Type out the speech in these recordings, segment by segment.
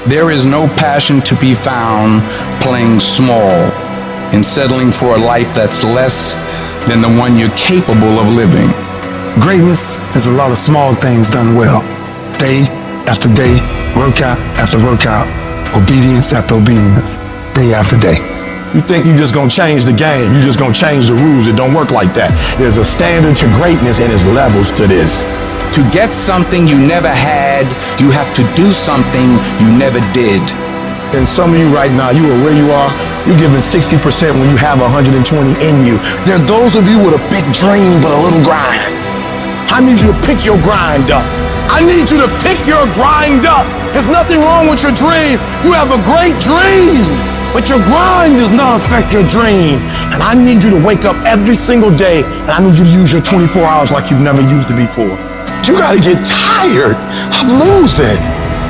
There is no passion to be found playing small and settling for a life that's less than the one you're capable of living. Greatness is a lot of small things done well. Day after day, workout after workout, obedience after obedience, day after day. You think you're just gonna change the game, you're just gonna change the rules. It don't work like that. There's a standard to greatness and there's levels to this. To get something you never had, you have to do something you never did. And some of you right now, you are where you are, you're giving 60% when you have 120 in you. There are those of you with a big dream but a little grind. I need you to pick your grind up. I need you to pick your grind up. There's nothing wrong with your dream. You have a great dream. But your grind does not affect your dream. And I need you to wake up every single day and I need you to use your 24 hours like you've never used it before. You gotta get tired of losing.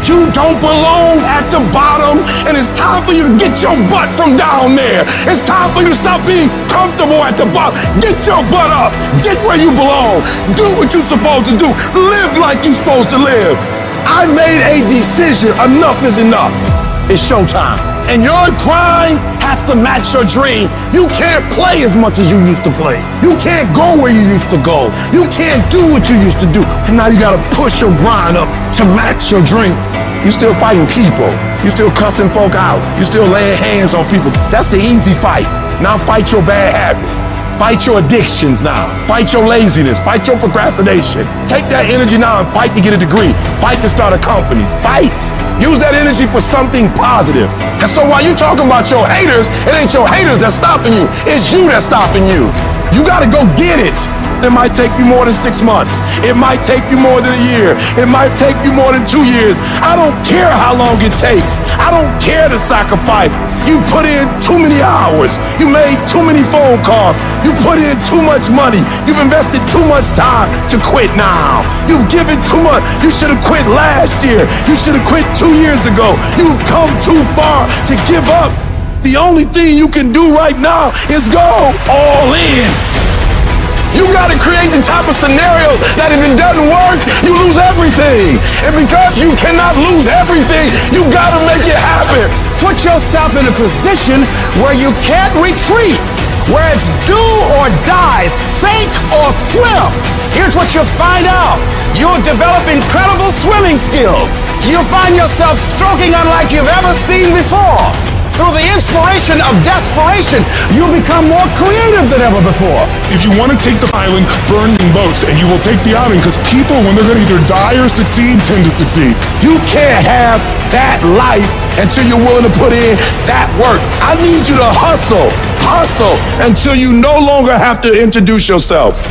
You don't belong at the bottom and it's time for you to get your butt from down there. It's time for you to stop being comfortable at the bottom. Get your butt up. Get where you belong. Do what you're supposed to do. Live like you're supposed to live. I made a decision. Enough is enough. It's showtime. And your grind has to match your dream. You can't play as much as you used to play. You can't go where you used to go. You can't do what you used to do. And now you gotta push your grind up to match your dream. You still fighting people. You still cussing folk out. You still laying hands on people. That's the easy fight. Now fight your bad habits. Fight your addictions now. Fight your laziness. Fight your procrastination. Take that energy now and fight to get a degree. Fight to start a company. Fight. Use that energy for something positive. And so while you talking about your haters, it ain't your haters that's stopping you. It's you that's stopping you. You gotta go get it. It might take you more than 6 months. It might take you more than a year. It might take you more than 2 years. I don't care how long it takes. I don't care the sacrifice. You put in too many hours. You made too many phone calls. You put in too much money. You've invested too much time to quit now. You've given too much. You should have quit last year. You should have quit 2 years ago. You've come too far to give up. The only thing you can do right now is go all in. You gotta create the type of scenario that if it doesn't work, you lose everything. And because you cannot lose everything, you gotta make it happen. Put yourself in a position where you can't retreat, where it's do or die, sink or swim. Here's what you'll find out. You'll develop incredible swimming skill. You'll find yourself stroking unlike you've ever seen before. Through the inspiration of desperation, you'll become more creative than ever before. If you want to take the island, burn your boats, and you will take the island, because people, when they're going to either die or succeed, tend to succeed. You can't have that life until you're willing to put in that work. I need you to hustle until you no longer have to introduce yourself.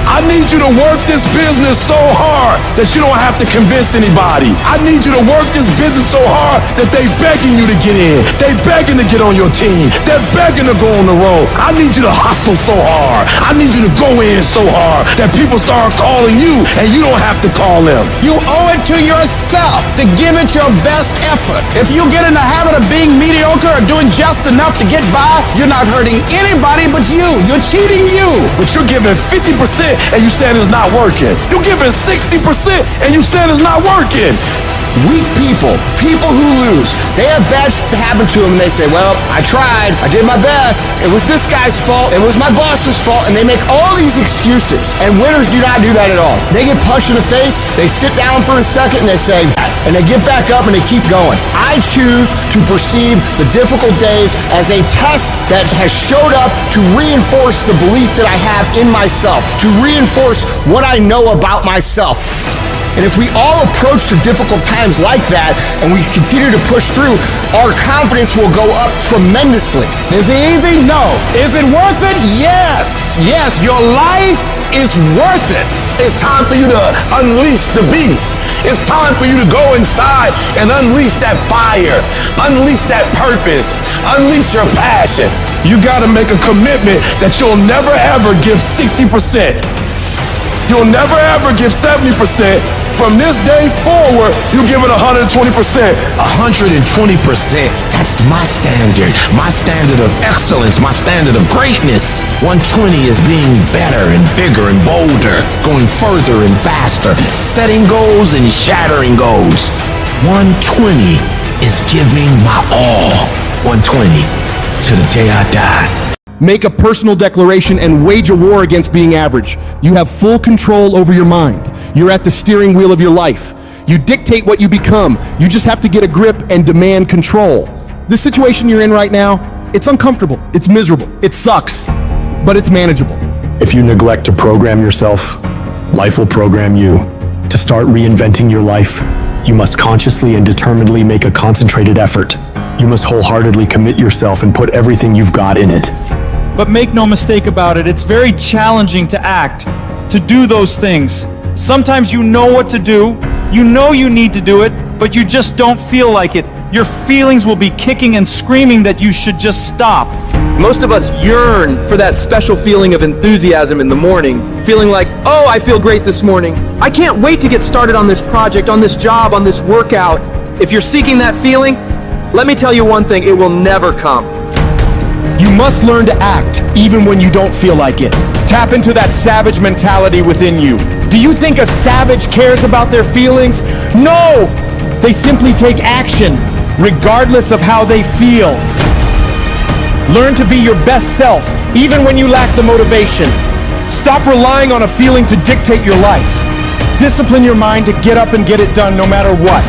I need you to work this business so hard that you don't have to convince anybody. I need you to work this business so hard that they begging you to get in. They begging to get on your team. They're begging to go on the road. I need you to hustle so hard. I need you to go in so hard that people start calling you and you don't have to call them. You owe it to yourself to give it your best effort. If you get in the habit of being mediocre or doing just enough to get by, you're not hurting anybody but you. You're cheating you. But you're giving 50% and you said it's not working. You're giving 60% and you said it's not working. Weak people who lose, they have bad happen to them and they say, well, I tried, I did my best, it was this guy's fault, it was my boss's fault, and they make all these excuses. And winners do not do that at all. They get punched in the face, they sit down for a second and they say, and they get back up and they keep going. I choose to perceive the difficult days as a test that has showed up to reinforce the belief that I have in myself, to reinforce what I know about myself. And if we all approach the difficult times like that and we continue to push through, our confidence will go up tremendously. Is it easy? No. Is it worth it? Yes. Yes, your life is worth it. It's time for you to unleash the beast. It's time for you to go inside and unleash that fire, unleash that purpose, unleash your passion. You gotta make a commitment that you'll never ever give 60%. You'll never ever give 70%. From this day forward, you give it 120%. 120%. That's my standard of excellence, my standard of greatness. 120 is being better and bigger and bolder, going further and faster, setting goals and shattering goals. 120 is giving my all. 120 to the day I die. Make a personal declaration and wage a war against being average. You have full control over your mind. You're at the steering wheel of your life. You dictate what you become. You just have to get a grip and demand control. This situation you're in right now, it's uncomfortable, it's miserable, it sucks, but it's manageable. If you neglect to program yourself, life will program you. To start reinventing your life, you must consciously and determinedly make a concentrated effort. You must wholeheartedly commit yourself and put everything you've got in it. But make no mistake about it, it's very challenging to act, to do those things. Sometimes you know what to do, you know you need to do it, but you just don't feel like it. Your feelings will be kicking and screaming that you should just stop. Most of us yearn for that special feeling of enthusiasm in the morning, feeling like, oh, I feel great this morning. I can't wait to get started on this project, on this job, on this workout. If you're seeking that feeling, let me tell you one thing, it will never come. You must learn to act even when you don't feel like it. Tap into that savage mentality within you. Do you think a savage cares about their feelings? No! They simply take action, regardless of how they feel. Learn to be your best self, even when you lack the motivation. Stop relying on a feeling to dictate your life. Discipline your mind to get up and get it done no matter what.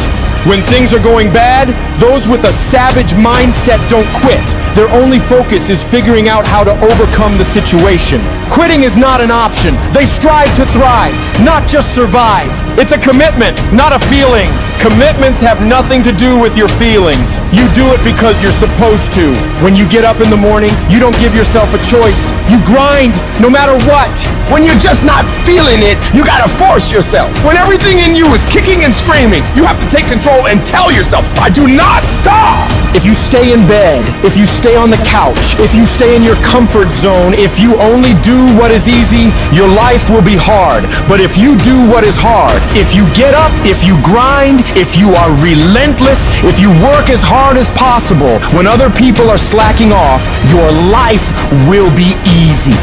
When things are going bad, those with a savage mindset don't quit. Their only focus is figuring out how to overcome the situation. Quitting is not an option. They strive to thrive, not just survive. It's a commitment, not a feeling. Commitments have nothing to do with your feelings. You do it because you're supposed to. When you get up in the morning, you don't give yourself a choice. You grind no matter what. When you're just not feeling it, you gotta force yourself. When everything in you is kicking and screaming, you have to take control and tell yourself, I do not stop. If you stay in bed, if you stay on the couch, if you stay in your comfort zone, if you only do what is easy, your life will be hard. But if you do what is hard, if you get up, if you grind, if you are relentless, if you work as hard as possible, when other people are slacking off, your life will be easy.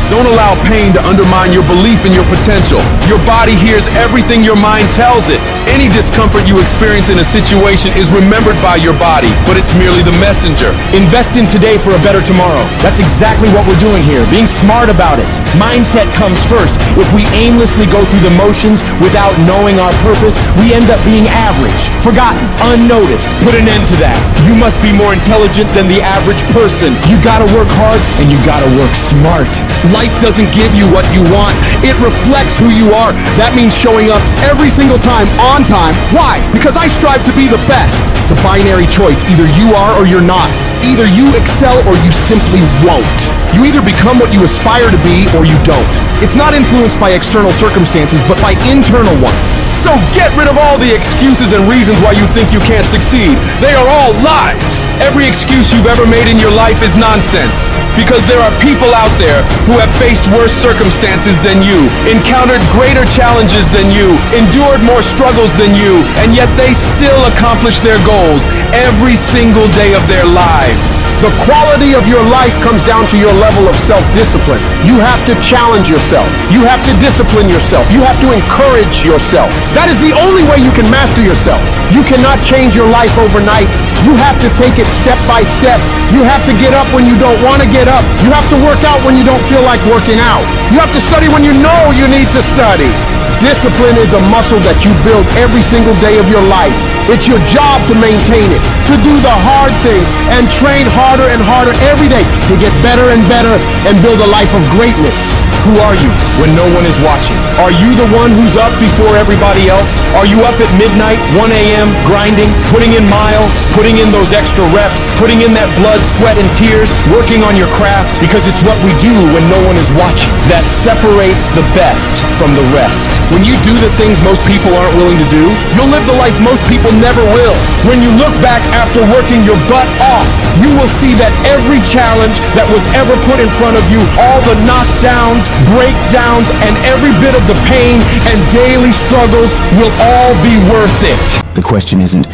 Don't allow pain to undermine your belief in your potential. Your body hears everything your mind tells it. Any discomfort you experience in a situation is remembered by your body, but it's merely the messenger. Invest in today for a better tomorrow. That's exactly what we're doing here, being smart about it. Mindset comes first. If we aimlessly go through the motions without knowing our purpose, we end up being average, forgotten, unnoticed. Put an end to that. You must be more intelligent than the average person. You gotta work hard and you gotta work smart. Life doesn't give you what you want. It reflects who you are. That means showing up every single time on time. Why? Because I strive to be the best. It's a binary choice. Either you are or you're not. Either you excel or you simply won't. You either become what you aspire to be or you don't. It's not influenced by external circumstances, but by internal ones. So get rid of all the excuses and reasons why you think you can't succeed. They are all lies. Every excuse you've ever made in your life is nonsense. Because there are people out there who have faced worse circumstances than you, encountered greater challenges than you, endured more struggles than you, and yet they still accomplish their goals every single day of their lives. The quality of your life comes down to your level of self-discipline. You have to challenge yourself. You have to discipline yourself. You have to encourage yourself. That is the only way you can master yourself. You cannot change your life overnight. You have to take it step by step. You have to get up when you don't want to get up. You have to work out when you don't feel like working out. You have to study when you know you need to study. Discipline is a muscle that you build every single day of your life. It's your job to maintain it, to do the hard things, and train harder and harder every day to get better and better and build a life of greatness. Who are you when no one is watching? Are you the one who's up before everybody else? Are you up at midnight, 1 a.m., grinding, putting in miles, putting in those extra reps, putting in that blood, sweat, and tears, working on your craft? Because it's what we do when no one is watching that separates the best from the rest. When you do the things most people aren't willing to do, you'll live the life most people never will. When you look back after working your butt off, you will see that every challenge that was ever put in front of you, all the knockdowns, breakdowns, and every bit of the pain and daily struggles will all be worth it. The question isn't,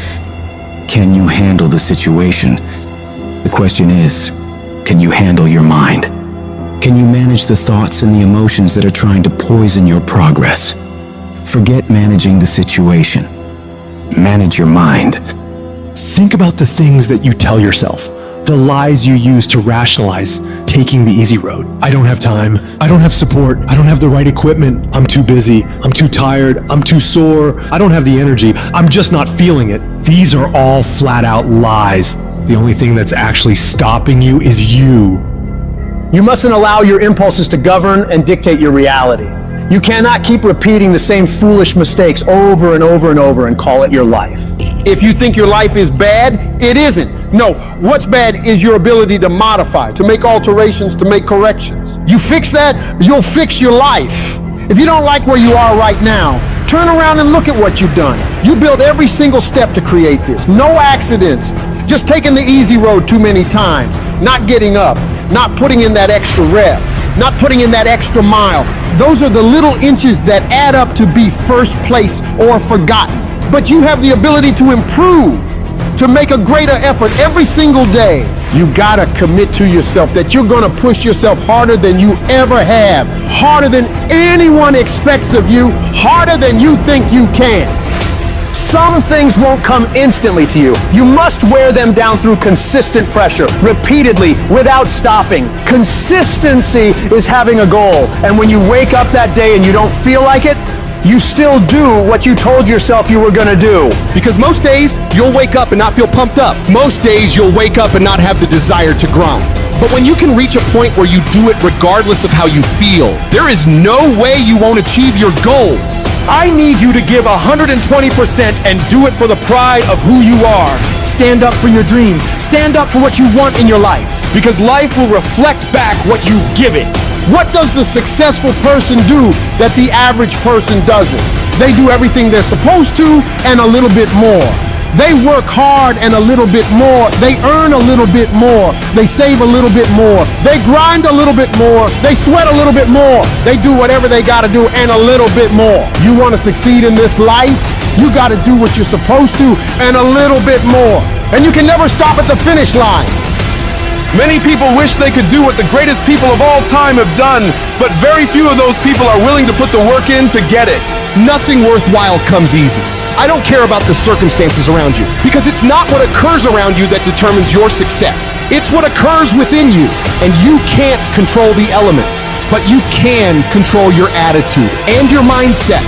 can you handle the situation? The question is, can you handle your mind? Can you manage the thoughts and the emotions that are trying to poison your progress? Forget managing the situation. manage your mind. Think about the things that you tell yourself, the lies you use to rationalize taking the easy road. I don't have time. I don't have support. I don't have the right equipment. I'm too busy. I'm too tired. I'm too sore. I don't have the energy. I'm just not feeling it. These are all flat out lies. The only thing that's actually stopping you is you. You mustn't allow your impulses to govern and dictate your reality. You cannot keep repeating the same foolish mistakes over and over and over and call it your life. If you think your life is bad, it isn't. No, what's bad is your ability to modify, to make alterations, to make corrections. You fix that, you'll fix your life. If you don't like where you are right now, turn around and look at what you've done. You built every single step to create this. No accidents. Just taking the easy road too many times. Not getting up. Not putting in that extra rep. Not putting in that extra mile. Those are the little inches that add up to be first place or forgotten. But you have the ability to improve, to make a greater effort every single day. You gotta commit to yourself that you're gonna push yourself harder than you ever have, harder than anyone expects of you, harder than you think you can. Some things won't come instantly to you. You must wear them down through consistent pressure, repeatedly, without stopping. Consistency is having a goal, and when you wake up that day and you don't feel like it, you still do what you told yourself you were gonna do. Because most days, you'll wake up and not feel pumped up. Most days, you'll wake up and not have the desire to grind. But when you can reach a point where you do it regardless of how you feel, there is no way you won't achieve your goals. I need you to give 120% and do it for the pride of who you are. Stand up for your dreams. Stand up for what you want in your life. Because life will reflect back what you give it. What does the successful person do that the average person doesn't? They do everything they're supposed to and a little bit more. They work hard and a little bit more. They earn a little bit more. They save a little bit more. They grind a little bit more. They sweat a little bit more. They do whatever they gotta do and a little bit more. You wanna succeed in this life? You gotta do what you're supposed to and a little bit more. And you can never stop at the finish line. Many people wish they could do what the greatest people of all time have done, but very few of those people are willing to put the work in to get it. Nothing worthwhile comes easy. I don't care about the circumstances around you, because it's not what occurs around you that determines your success. It's what occurs within you. And you can't control the elements, but you can control your attitude and your mindset.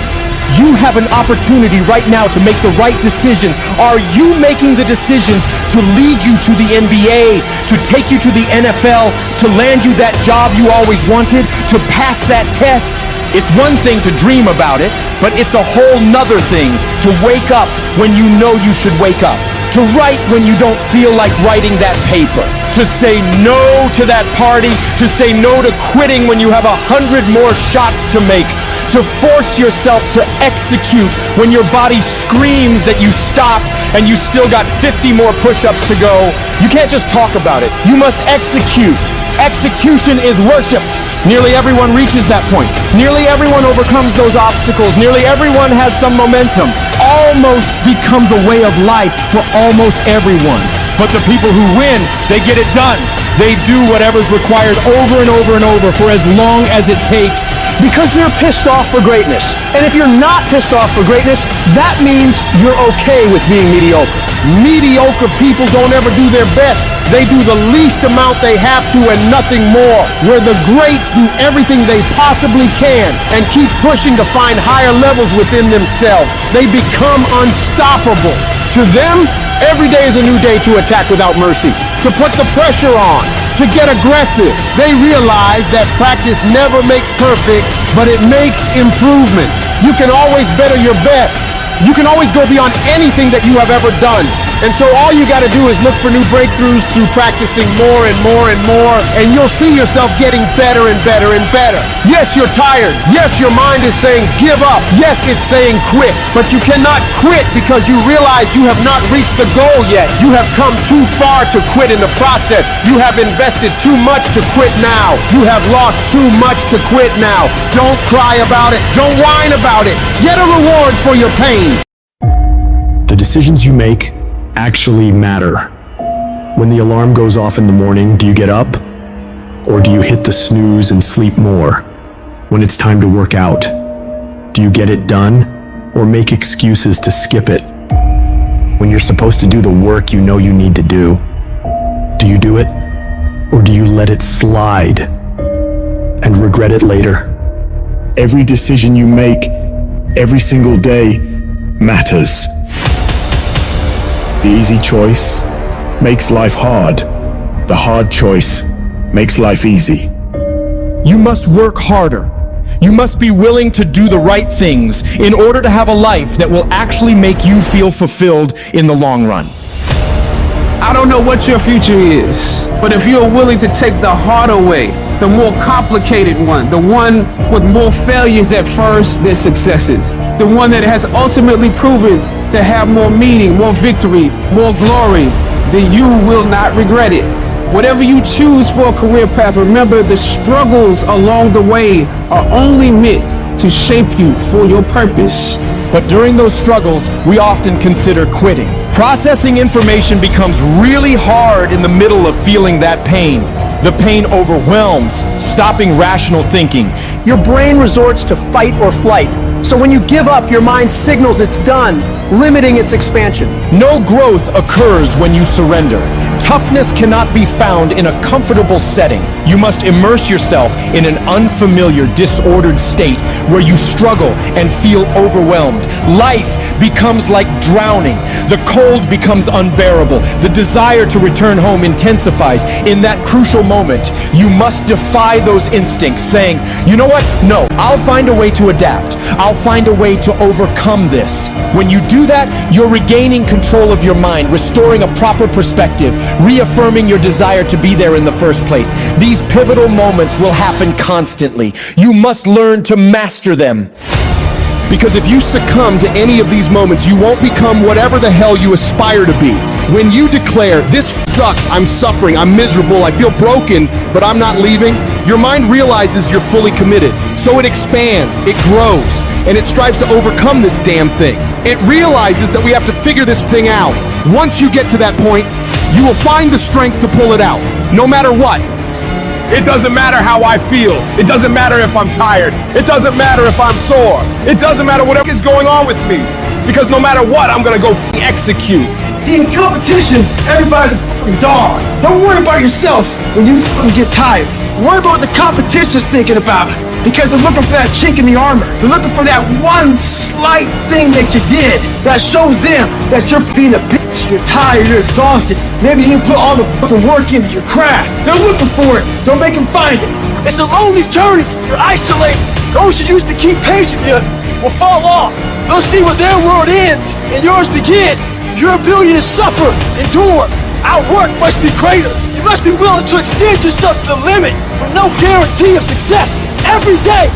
You have an opportunity right now to make the right decisions. Are you making the decisions to lead you to the NBA, to take you to the NFL, to land you that job you always wanted, to pass that test? It's one thing to dream about it, but it's a whole nother thing to wake up when you know you should wake up, to write when you don't feel like writing that paper, to say no to that party, to say no to quitting when you have 100 more shots to make, to force yourself to execute when your body screams that you stop and you still got 50 more push-ups to go. You can't just talk about it. You must execute. Execution is worshipped. Nearly everyone reaches that point. Nearly everyone overcomes those obstacles. Nearly everyone has some momentum. Almost becomes a way of life for almost everyone. But the people who win, they get it done. They do whatever's required over and over and over for as long as it takes. Because they're pissed off for greatness. And if you're not pissed off for greatness, that means you're okay with being mediocre. Mediocre people don't ever do their best. They do the least amount they have to and nothing more. Where the greats do everything they possibly can and keep pushing to find higher levels within themselves. They become unstoppable. To them, every day is a new day to attack without mercy, to put the pressure on, to get aggressive. They realize that practice never makes perfect, but it makes improvement. You can always better your best. You can always go beyond anything that you have ever done. And so all you got to do is look for new breakthroughs through practicing more and more and more, and you'll see yourself getting better and better and better. Yes, you're tired. Yes, your mind is saying give up. Yes, it's saying quit. But you cannot quit because you realize you have not reached the goal yet. You have come too far to quit in the process. You have invested too much to quit now. You have lost too much to quit now. Don't cry about it. Don't whine about it. Get a reward for your pain. The decisions you make actually matter. When the alarm goes off in the morning, do you get up? Or do you hit the snooze and sleep more? When it's time to work out, do you get it done? Or make excuses to skip it? when you're supposed to do the work you know you need to do? Do you do it? Or do you let it slide and regret it later? Every decision you make, every single day, matters. The easy choice makes life hard. The hard choice makes life easy. You must work harder. You must be willing to do the right things in order to have a life that will actually make you feel fulfilled in the long run. I don't know what your future is, but if you're willing to take the harder way, the more complicated one, the one with more failures at first than successes, the one that has ultimately proven to have more meaning, more victory, more glory, then you will not regret it. Whatever you choose for a career path, remember the struggles along the way are only meant to shape you for your purpose. But during those struggles, we often consider quitting. Processing information becomes really hard in the middle of feeling that pain. The pain overwhelms, stopping rational thinking. Your brain resorts to fight or flight. So when you give up, your mind signals it's done, limiting its expansion. No growth occurs when you surrender. Toughness cannot be found in a comfortable setting. You must immerse yourself in an unfamiliar, disordered state where you struggle and feel overwhelmed. Life becomes like drowning. The cold becomes unbearable. The desire to return home intensifies. In that crucial moment, you must defy those instincts, saying, you know what? No, I'll find a way to adapt. I'll find a way to overcome this. When you do that, you're regaining control of your mind, restoring a proper perspective, reaffirming your desire to be there in the first place. These pivotal moments will happen constantly. You must learn to master them. Because if you succumb to any of these moments, you won't become whatever the hell you aspire to be. When you declare, this sucks, I'm suffering, I'm miserable, I feel broken, but I'm not leaving, your mind realizes you're fully committed. So it expands, it grows, and it strives to overcome this damn thing. It realizes that we have to figure this thing out. Once you get to that point, you will find the strength to pull it out, no matter what. It doesn't matter how I feel. It doesn't matter if I'm tired. It doesn't matter if I'm sore. It doesn't matter whatever is going on with me. Because no matter what, I'm gonna go execute. See, in competition, everybody's a fucking dog. Don't worry about yourself when you fucking get tired. Worry about what the competition's thinking about. Because they're looking for that chink in the armor. They're looking for that one slight thing that you did that shows them that you're being a bitch, you're tired, you're exhausted. Maybe you didn't put all the fucking work into your craft. They're looking for it. Don't make them find it. It's a lonely journey. You're isolated. Those who used to keep pacing you will fall off. They'll see where their world ends and yours begin. Your ability to suffer, endure, outwork must be greater. You must be willing to extend yourself to the limit with no guarantee of success. Every day,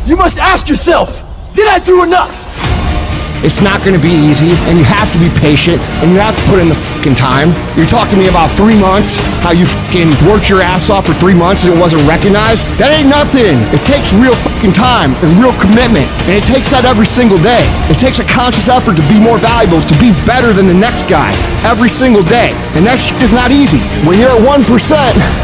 you must ask yourself, did I do enough? It's not going to be easy, and you have to be patient, and you have to put in the fucking time. You talked to me about 3 months, how you fucking worked your ass off for 3 months and it wasn't recognized. That ain't nothing. It takes real fucking time and real commitment, and it takes that every single day. It takes a conscious effort to be more valuable, to be better than the next guy every single day, and that shit is not easy. When you're at 1%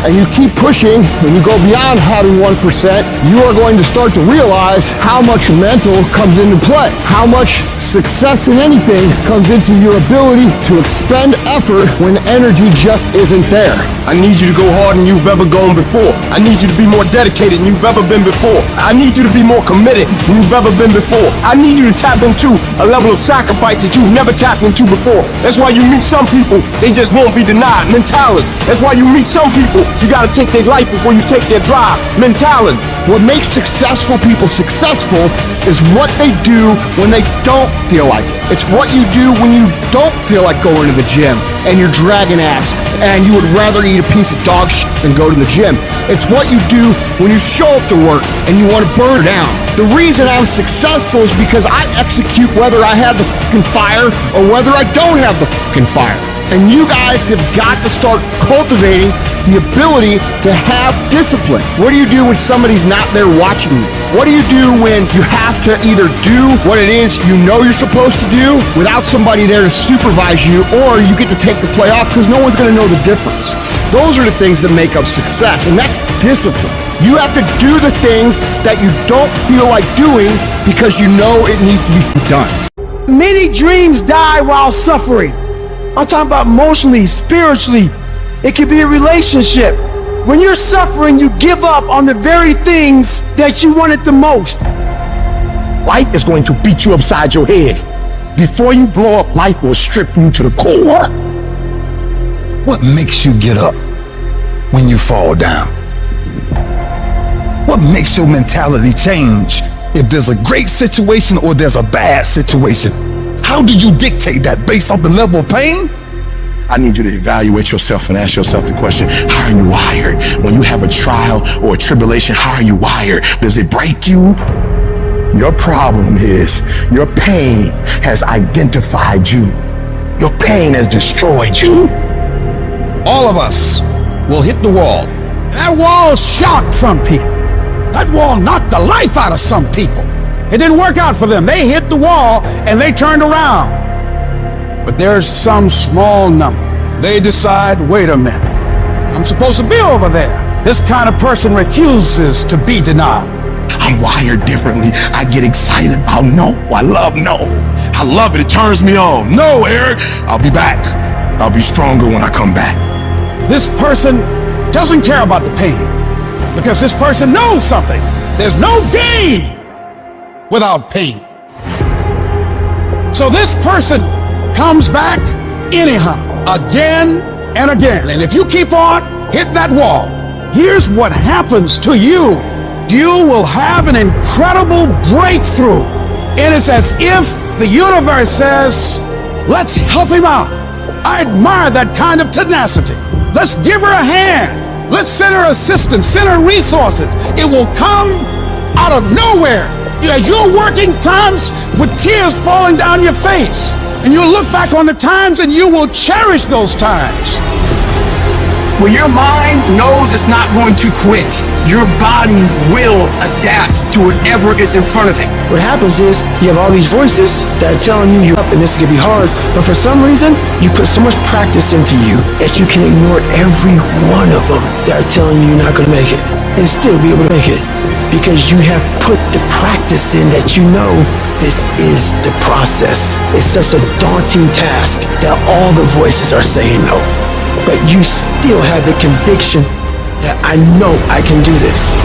and you keep pushing and you go beyond having 1%, you are going to start to realize how much mental comes into play, how much success in anything comes into your ability to expend effort when energy just isn't there. I need you to go harder than you've ever gone before. I need you to be more dedicated than you've ever been before. I need you to be more committed than you've ever been before. I need you to tap into a level of sacrifice that you've never tapped into before. That's why you meet some people, they just won't be denied mentality. That's why you meet some people, you gotta take their life before you take their drive mentality. What makes successful people successful is what they do when they don't feel like it. It's what you do when you don't feel like going to the gym and you're dragging ass and you would rather eat a piece of dog shit than go to the gym. It's what you do when you show up to work and you want to burn down. The reason I'm successful is because I execute whether I have the fucking fire or whether I don't have the fucking fire. And you guys have got to start cultivating the ability to have discipline. What do you do when somebody's not there watching you? What do you do when you have to either do what it is you know you're supposed to do without somebody there to supervise you, or you get to take the play off because no one's going to know the difference? Those are the things that make up success, and that's discipline. You have to do the things that you don't feel like doing because you know it needs to be done. Many dreams die while suffering. I'm talking about emotionally, spiritually. It could be a relationship. When you're suffering, you give up on the very things that you wanted the most. Life is going to beat you upside your head. Before you blow up, life will strip you to the core. What makes you get up when you fall down? What makes your mentality change if there's a great situation or there's a bad situation? How do you dictate that based on the level of pain? I need you to evaluate yourself and ask yourself the question, how are you wired? When you have a trial or a tribulation, how are you wired? Does it break you? Your problem is your pain has identified you. Your pain has destroyed you. All of us will hit the wall. That wall shocked some people. That wall knocked the life out of some people. It didn't work out for them. They hit the wall and they turned around. But there's some small number. They decide, wait a minute, I'm supposed to be over there. This kind of person refuses to be denied. I'm wired differently. I get excited about no. I love no. I love it. It turns me on. No, Eric, I'll be back. I'll be stronger when I come back. This person doesn't care about the pain because this person knows something. There's no gain without pain. So this person comes back anyhow, again and again. And if you keep on hitting that wall, here's what happens to you. You will have an incredible breakthrough. And it's as if the universe says, let's help him out. I admire that kind of tenacity. Let's give her a hand. Let's send her assistance, send her resources. It will come out of nowhere. As you're working times with tears falling down your face, and you'll look back on the times and you will cherish those times. When your mind knows it's not going to quit, your body will adapt to whatever is in front of it. What happens is you have all these voices that are telling you you're up and this is going to be hard, but for some reason, you put so much practice into you that you can ignore every one of them that are telling you you're not going to make it and still be able to make it because you have put the practice in that you know this is the process. It's such a daunting task that all the voices are saying no. But you still have the conviction that I know I can do this.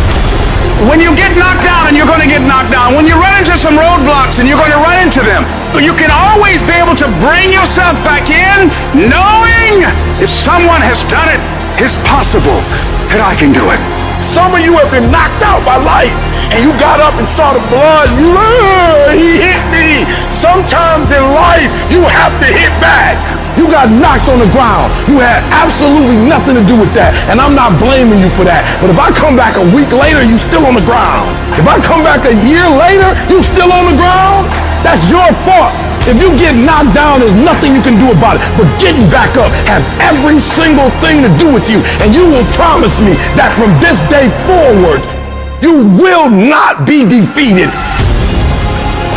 When you get knocked down, and you're going to get knocked down, when you run into some roadblocks and you're going to run into them, you can always be able to bring yourself back in knowing if someone has done it, it's possible that I can do it. Some of you have been knocked out by life and you got up and saw the blood. He hit me. Sometimes in life, you have to hit back. You got knocked on the ground. You had absolutely nothing to do with that. And I'm not blaming you for that. But if I come back a week later, you still on the ground. If I come back a year later, you still on the ground, that's your fault. If you get knocked down, there's nothing you can do about it. But getting back up has every single thing to do with you. And you will promise me that from this day forward, you will not be defeated.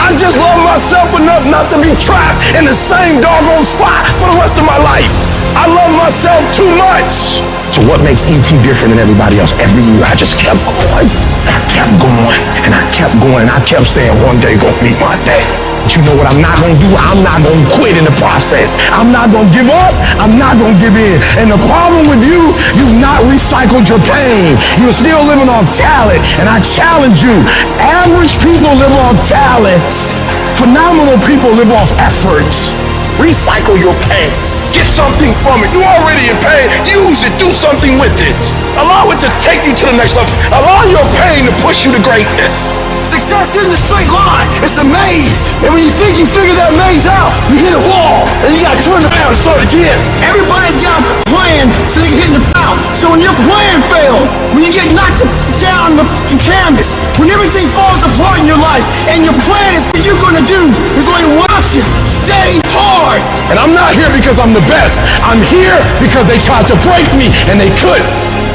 I just love myself enough not to be trapped in the same doggone spot for the rest of my life. I love myself too much. So what makes E.T. different than everybody else? Every year I just kept going. And I kept going. And I kept going. And I kept saying one day gonna be my day. But you know what I'm not gonna do? I'm not gonna quit in the process. I'm not gonna give up. I'm not gonna give in. And the problem with you, you've not recycled your pain. You're still living off talent. And I challenge you, average people live off talents. Phenomenal people live off efforts. Recycle your pain. Get something from it. You already in pain. Use it. Do something with it. Allow it to take you to the next level. Allow your pain to push you to greatness. Success isn't a straight line. It's a maze. And when you think you figure that maze out, you hit a wall. And you got to turn around and start again. Everybody's got a plan so they can hit the ground. So when your plan fails, when you get knocked down the canvas, when everything falls apart in your life, and your plan is what you're going to do, there's only one option. Stay hard. And I'm not here because I'm the best. I'm here because they tried to break me and they couldn't.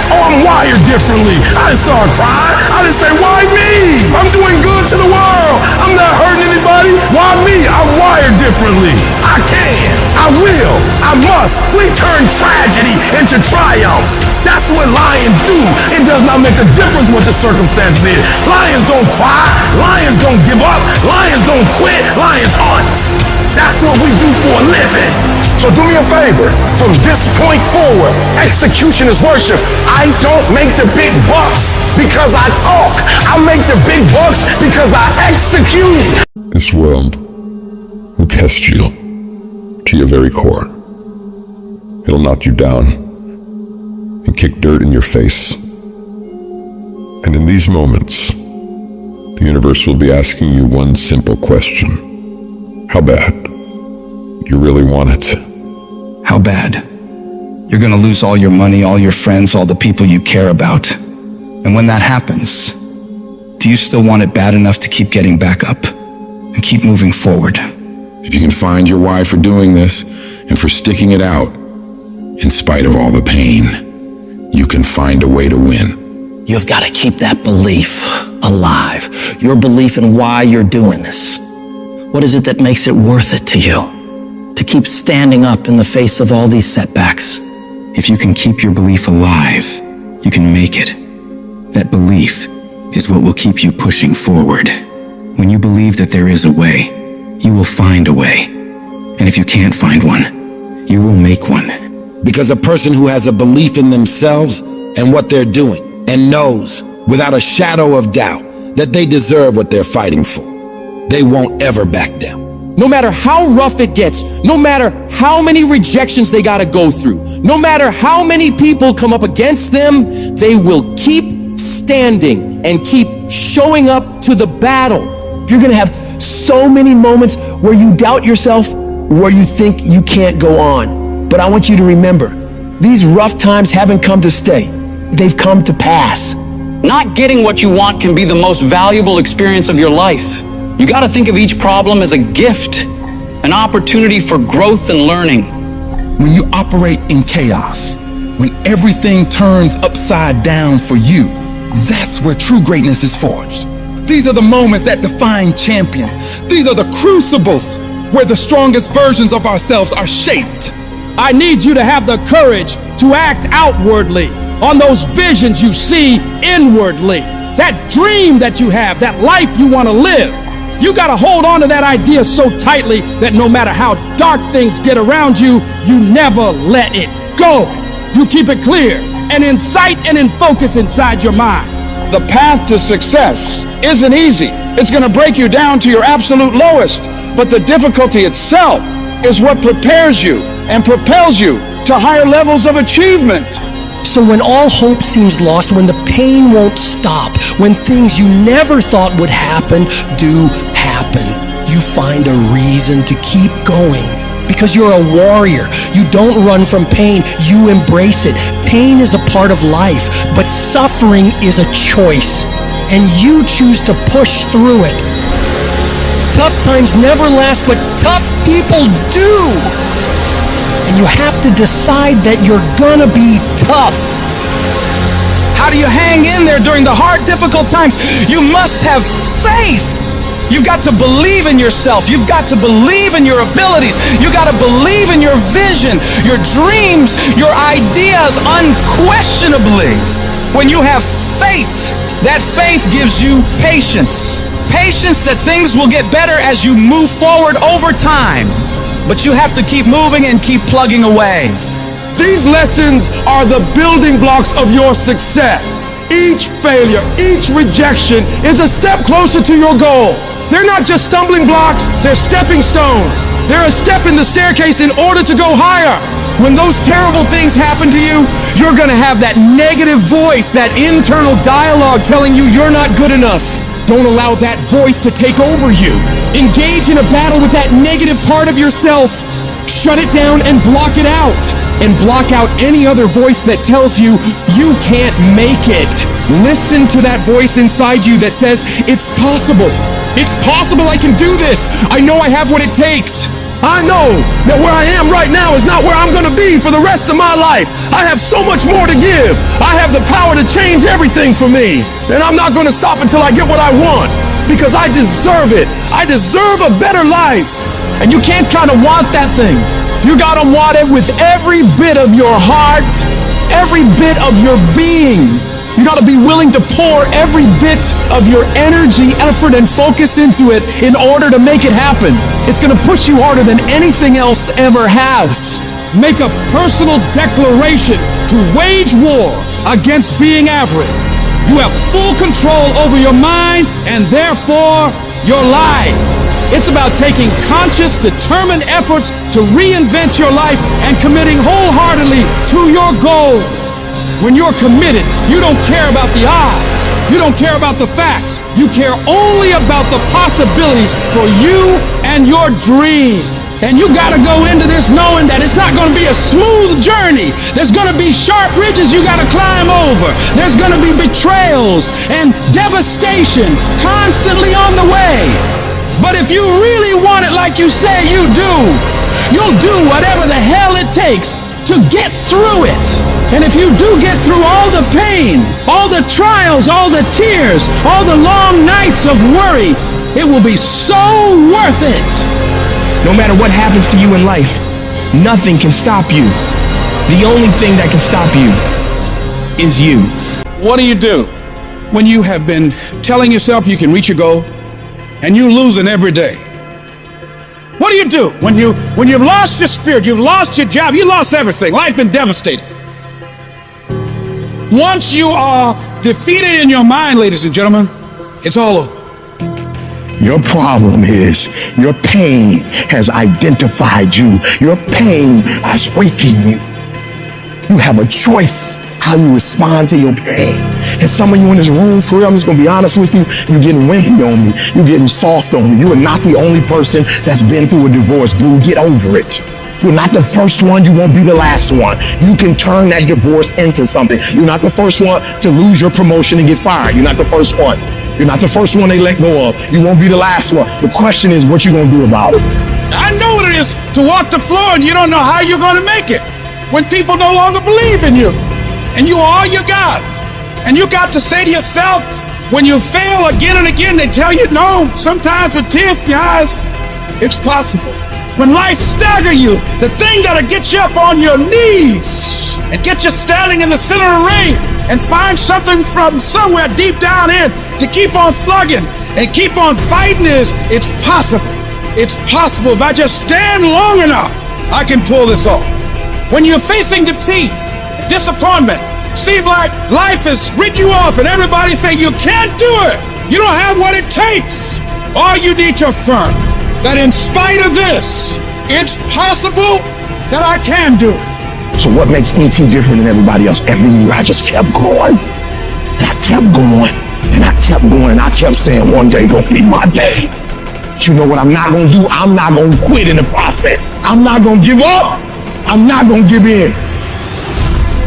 Oh, I'm wired differently. I didn't start crying. I didn't say, why me? I'm doing good to the world. I'm not hurting anybody. Why me? I'm wired differently. I can. I will. I must. We turn tragedy into triumph. That's what lions do. It does not make a difference what the circumstances is. Lions don't cry. Lions don't give up. Lions don't quit. Lions hunt. That's what we do for a living. So So do me a favor. From this point forward, execution is worship. I don't make the big bucks because I talk. I make the big bucks because I execute. This world will test you to your very core. It'll knock you down and kick dirt in your face. And in these moments, the universe will be asking you one simple question. How bad? You really want it? How bad? You're gonna lose all your money, all your friends, all the people you care about. And when that happens, do you still want it bad enough to keep getting back up and keep moving forward? If you can find your why for doing this and for sticking it out, in spite of all the pain, you can find a way to win. You've got to keep that belief alive. Your belief in why you're doing this. What is it that makes it worth it to you? To keep standing up in the face of all these setbacks. If you can keep your belief alive, you can make it. That belief is what will keep you pushing forward. When you believe that there is a way, you will find a way. And if you can't find one, you will make one. Because a person who has a belief in themselves and what they're doing and knows without a shadow of doubt that they deserve what they're fighting for, they won't ever back down. No matter how rough it gets, no matter how many rejections they gotta go through, no matter how many people come up against them, they will keep standing and keep showing up to the battle. You're gonna have so many moments where you doubt yourself, where you think you can't go on. But I want you to remember, these rough times haven't come to stay. They've come to pass. Not getting what you want can be the most valuable experience of your life. You got to think of each problem as a gift, an opportunity for growth and learning. When you operate in chaos, when everything turns upside down for you, that's where true greatness is forged. These are the moments that define champions. These are the crucibles where the strongest versions of ourselves are shaped. I need you to have the courage to act outwardly on those visions you see inwardly. That dream that you have, that life you want to live. You got to hold on to that idea so tightly that no matter how dark things get around you, you never let it go. You keep it clear and in sight and in focus inside your mind. The path to success isn't easy. It's going to break you down to your absolute lowest. But the difficulty itself is what prepares you and propels you to higher levels of achievement. So when all hope seems lost, when the pain won't stop, when things you never thought would happen do happen, you find a reason to keep going. Because you're a warrior. You don't run from pain, you embrace it. Pain is a part of life, but suffering is a choice. And you choose to push through it. Tough times never last, but tough people do. And you have to decide that you're gonna be tough. How do you hang in there during the hard, difficult times? You must have faith. You've got to believe in yourself. You've got to believe in your abilities. You got to believe in your vision, your dreams, your ideas unquestionably. When you have faith, that faith gives you patience. Patience that things will get better as you move forward over time. But you have to keep moving and keep plugging away. These lessons are the building blocks of your success. Each failure, each rejection is a step closer to your goal. They're not just stumbling blocks, they're stepping stones. They're a step in the staircase in order to go higher. When those terrible things happen to you, you're gonna have that negative voice, that internal dialogue telling you you're not good enough. Don't allow that voice to take over you. Engage in a battle with that negative part of yourself. Shut it down and block it out. And block out any other voice that tells you you can't make it. Listen to that voice inside you that says, it's possible. It's possible I can do this. I know I have what it takes. I know that where I am right now is not where I'm gonna be for the rest of my life. I have so much more to give. I have the power to change everything for me. And I'm not gonna stop until I get what I want. Because I deserve it. I deserve a better life. And you can't kind of want that thing. You gotta want it with every bit of your heart, every bit of your being. You got to be willing to pour every bit of your energy, effort, and focus into it in order to make it happen. It's going to push you harder than anything else ever has. Make a personal declaration to wage war against being average. You have full control over your mind and therefore your life. It's about taking conscious, determined efforts to reinvent your life and committing wholeheartedly to your goal. When you're committed, you don't care about the odds. You don't care about the facts. You care only about the possibilities for you and your dream. And you gotta go into this knowing that it's not gonna be a smooth journey. There's gonna be sharp ridges you gotta climb over. There's gonna be betrayals and devastation constantly on the way. But if you really want it like you say you do, you'll do whatever the hell it takes to get through it. And if you do get through all the pain, all the trials, all the tears, all the long nights of worry, it will be so worth it. No matter what happens to you in life, nothing can stop you. The only thing that can stop you is you. What do? When you have been telling yourself you can reach your goal and you losing every day? What do? When you've lost your spirit, you've lost your job, you lost everything, life's been devastated. Once you are defeated in your mind, ladies and gentlemen, it's all over. Your problem is your pain has identified you. Your pain has weakened you. You have a choice how you respond to your pain. And some of you in this room, for real, I'm just gonna be honest with you, you're getting wimpy on me. You're getting soft on me. You are not the only person that's been through a divorce, boo. Get over it. You're not the first one, you won't be the last one. You can turn that divorce into something. You're not the first one to lose your promotion and get fired. You're not the first one. You're not the first one they let go of. You won't be the last one. The question is, what you gonna do about it? I know what it is to walk the floor and you don't know how you're gonna make it. When people no longer believe in you and you are all you got. And you got to say to yourself, when you fail again and again, they tell you no, sometimes with tears in your eyes, it's possible. When life stagger you, the thing that'll get you up on your knees and get you standing in the center of the ring and find something from somewhere deep down in to keep on slugging and keep on fighting is, it's possible. It's possible. If I just stand long enough, I can pull this off. When you're facing defeat, disappointment, seem like life has written you off and everybody say you can't do it. You don't have what it takes. All you need to affirm that in spite of this, it's possible that I can do it. So what makes ET different than everybody else? Every year I just kept going. And I kept going. And I kept going. And I kept saying one day gonna be my day. But you know what I'm not gonna do? I'm not gonna quit in the process. I'm not gonna give up. I'm not gonna give in.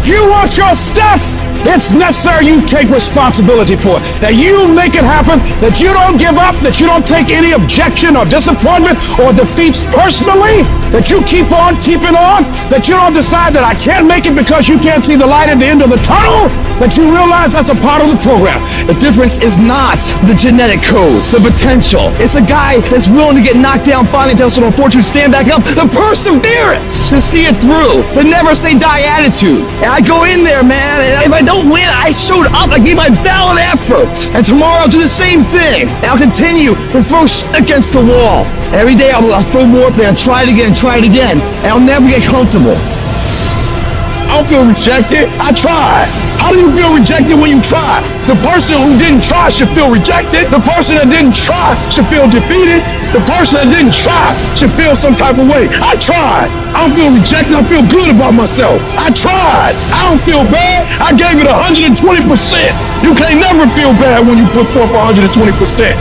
You want your stuff? It's necessary you take responsibility for it. That you make it happen, that you don't give up, that you don't take any objection or disappointment or defeats personally, that you keep on keeping on, that you don't decide that I can't make it because you can't see the light at the end of the tunnel, that you realize that's a part of the program. The difference is not the genetic code, the potential. It's a guy that's willing to get knocked down, finally test on fortune, stand back up, the perseverance to see it through, the never say die attitude. And I go in there, man, and if I don't win, I showed up, I gave my valid effort. And tomorrow I'll do the same thing. And I'll continue to throw shit against the wall. Every day I'll throw more, then I'll try it again, and I'll never get comfortable. I don't feel rejected. I tried. How do you feel rejected when you try? The person who didn't try should feel rejected. The person that didn't try should feel defeated. The person that didn't try should feel some type of way. I tried. I don't feel rejected. I feel good about myself. I tried. I don't feel bad. I gave it 120%. You can't never feel bad when you put forth 120%.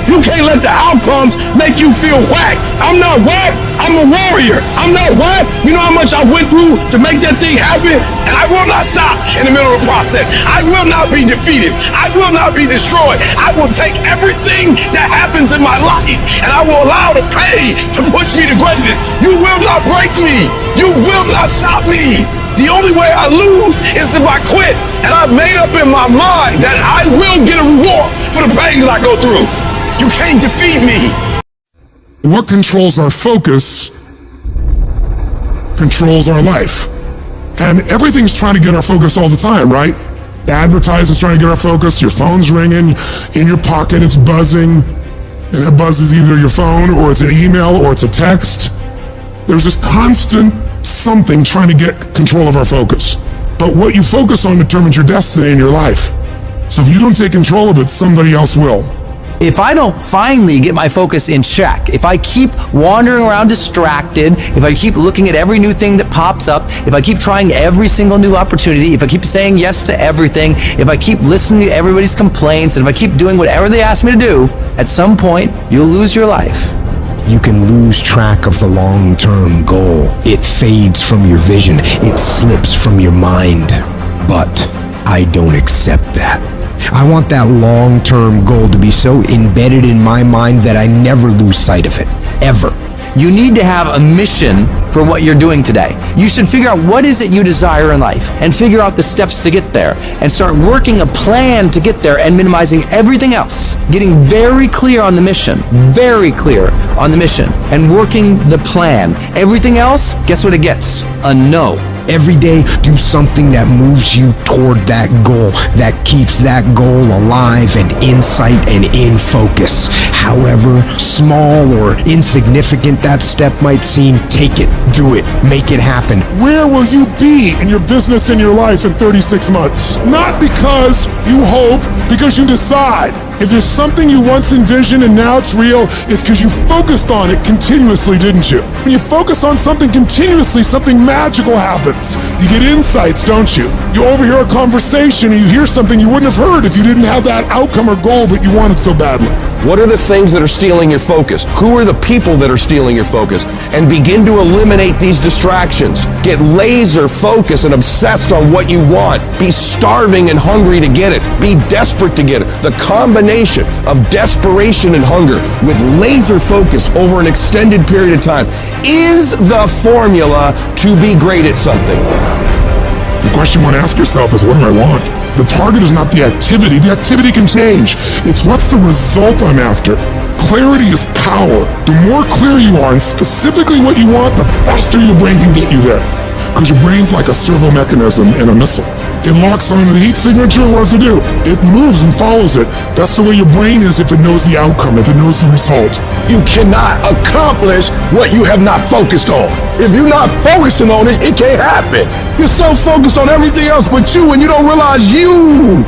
You can't let the outcomes make you feel whack. I'm not whack. I'm a warrior. I'm not whack. You know how much I went through to make that thing happen? And I will not stop in the middle of the process. I will not be defeated. I will not be destroyed. I will take everything that happens in my life and I will allow the pain to push me to greatness. You will not break me. You will not stop me. The only way I lose is if I quit. And I've made up in my mind that I will get a reward for the pain that I go through. You can't defeat me. What controls our focus controls our life. And everything's trying to get our focus all the time, right? Advertisers trying to get our focus, your phone's ringing, in your pocket it's buzzing, and that buzz is either your phone, or it's an email, or it's a text. There's this constant something trying to get control of our focus. But what you focus on determines your destiny in your life. So if you don't take control of it, somebody else will. If I don't finally get my focus in check, if I keep wandering around distracted, if I keep looking at every new thing that pops up, if I keep trying every single new opportunity, if I keep saying yes to everything, if I keep listening to everybody's complaints, and if I keep doing whatever they ask me to do, at some point, you'll lose your life. You can lose track of the long-term goal. It fades from your vision. It slips from your mind. But I don't accept that. I want that long-term goal to be so embedded in my mind that I never lose sight of it, ever. You need to have a mission for what you're doing today. You should figure out what is it you desire in life and figure out the steps to get there and start working a plan to get there and minimizing everything else. Getting very clear on the mission, and working the plan. Everything else, guess what it gets? A no. Every day, do something that moves you toward that goal, that keeps that goal alive and in sight and in focus. However small or insignificant that step might seem, take it, do it, make it happen. Where will you be in your business and your life in 36 months? Not because you hope, because you decide. If there's something you once envisioned and now it's real, it's because you focused on it continuously, didn't you? When you focus on something continuously, something magical happens. You get insights, don't you? You overhear a conversation and you hear something you wouldn't have heard if you didn't have that outcome or goal that you wanted so badly. What are the things that are stealing your focus? Who are the people that are stealing your focus? And begin to eliminate these distractions. Get laser focused and obsessed on what you want. Be starving and hungry to get it. Be desperate to get it. The combination of desperation and hunger with laser focus over an extended period of time is the formula to be great at something. The question you want to ask yourself is, what do I want? The target is not the activity. The activity can change. It's what's the result I'm after. Clarity is power. The more clear you are and specifically what you want, the faster your brain can get you there. Because your brain's like a servo mechanism in a missile. It locks on the heat signature and what does it do? It moves and follows it. That's the way your brain is if it knows the outcome, if it knows the result. You cannot accomplish what you have not focused on. If you're not focusing on it, it can't happen. You're so focused on everything else but you, and you don't realize you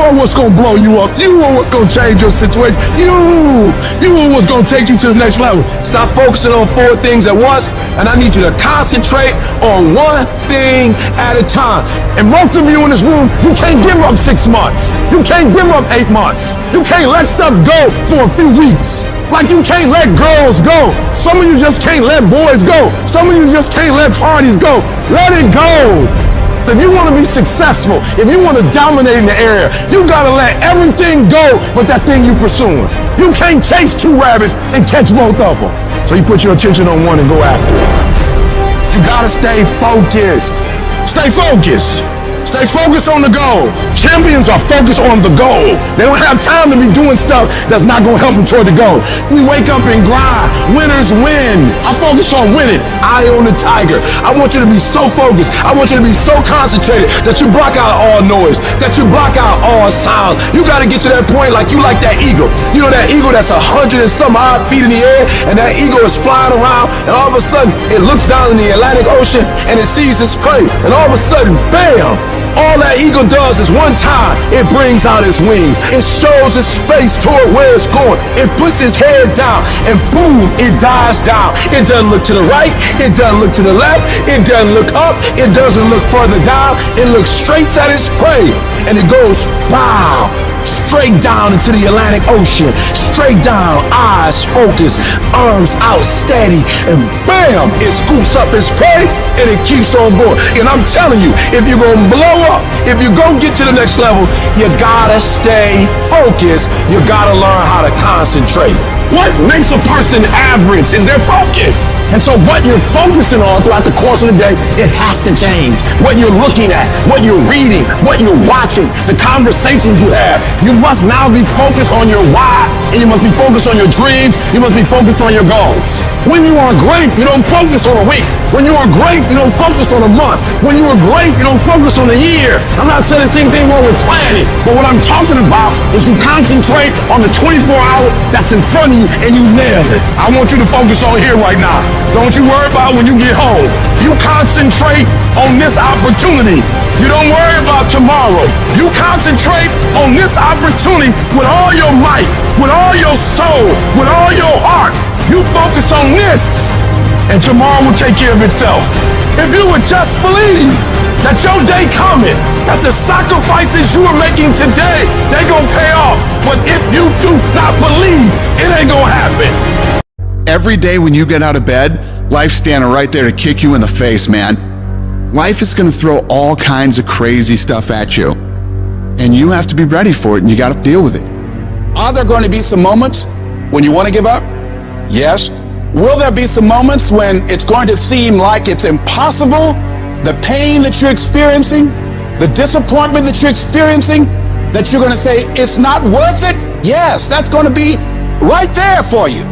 are what's gonna blow you up. You are what's gonna change your situation. You are what's gonna take you to the next level. Stop focusing on 4 things at once, and I need you to concentrate on one thing at a time. And most of you in this room, you can't give up 6 months. You can't give up 8 months. You can't let stuff go for a few weeks. Like you can't let girls go. Some of you just can't let boys go. Some of you just can't let parties go. Let it go. If you want to be successful, if you want to dominate in the area, you got to let everything go but that thing you pursuing. You can't chase 2 rabbits and catch both of them. So you put your attention on one and go after it. You got to stay focused. Stay focused. Stay focused on the goal. Champions are focused on the goal. They don't have time to be doing stuff that's not going to help them toward the goal. We wake up and grind. Winners win. I focus on winning. Eye on the tiger. I want you to be so focused. I want you to be so concentrated that you block out all noise, that you block out all sound. You got to get to that point like you like that eagle. You know that eagle that's 100 and some odd feet in the air, and that eagle is flying around, and all of a sudden it looks down in the Atlantic Ocean and it sees its prey, and all of a sudden, bam! All that eagle does is one time, it brings out its wings. It shows its face toward where it's going. It puts its head down, and boom, it dives down. It doesn't look to the right. It doesn't look to the left. It doesn't look up. It doesn't look further down. It looks straight at its prey, and it goes, wow, straight down into the Atlantic Ocean. Straight down, eyes focused, arms out steady, and bam, it scoops up its prey, and it keeps on going. And I'm telling you, if you're gonna blow up, if you're gonna get to the next level, you gotta stay focused. You gotta learn how to concentrate. What makes a person average is their focus. And so what you're focusing on throughout the course of the day, it has to change. What you're looking at, what you're reading, what you're watching, the conversations you have. You must now be focused on your why and you must be focused on your dreams. You must be focused on your goals. When you are great, you don't focus on a week. When you are great, you don't focus on a month. When you are great, you don't focus on a year. I'm not saying there's anything wrong with planning, but what I'm talking about is you concentrate on the 24-hour that's in front of you and you nail it. I want you to focus on here right now. Don't you worry about when you get home. You concentrate on this opportunity. You don't worry about tomorrow. You concentrate on this opportunity with all your might, with all your soul, with all your heart. You focus on this, and tomorrow will take care of itself. If you would just believe that your day coming, that the sacrifices you are making today, they gonna pay off. But if you do not believe, it ain't gonna happen. Every day when you get out of bed, life's standing right there to kick you in the face, man. Life is gonna throw all kinds of crazy stuff at you. And you have to be ready for it, and you gotta deal with it. Are there going to be some moments when you want to give up? Yes. Will there be some moments when it's going to seem like it's impossible? The pain that you're experiencing, the disappointment that you're experiencing, that you're going to say, it's not worth it? Yes, that's going to be right there for you.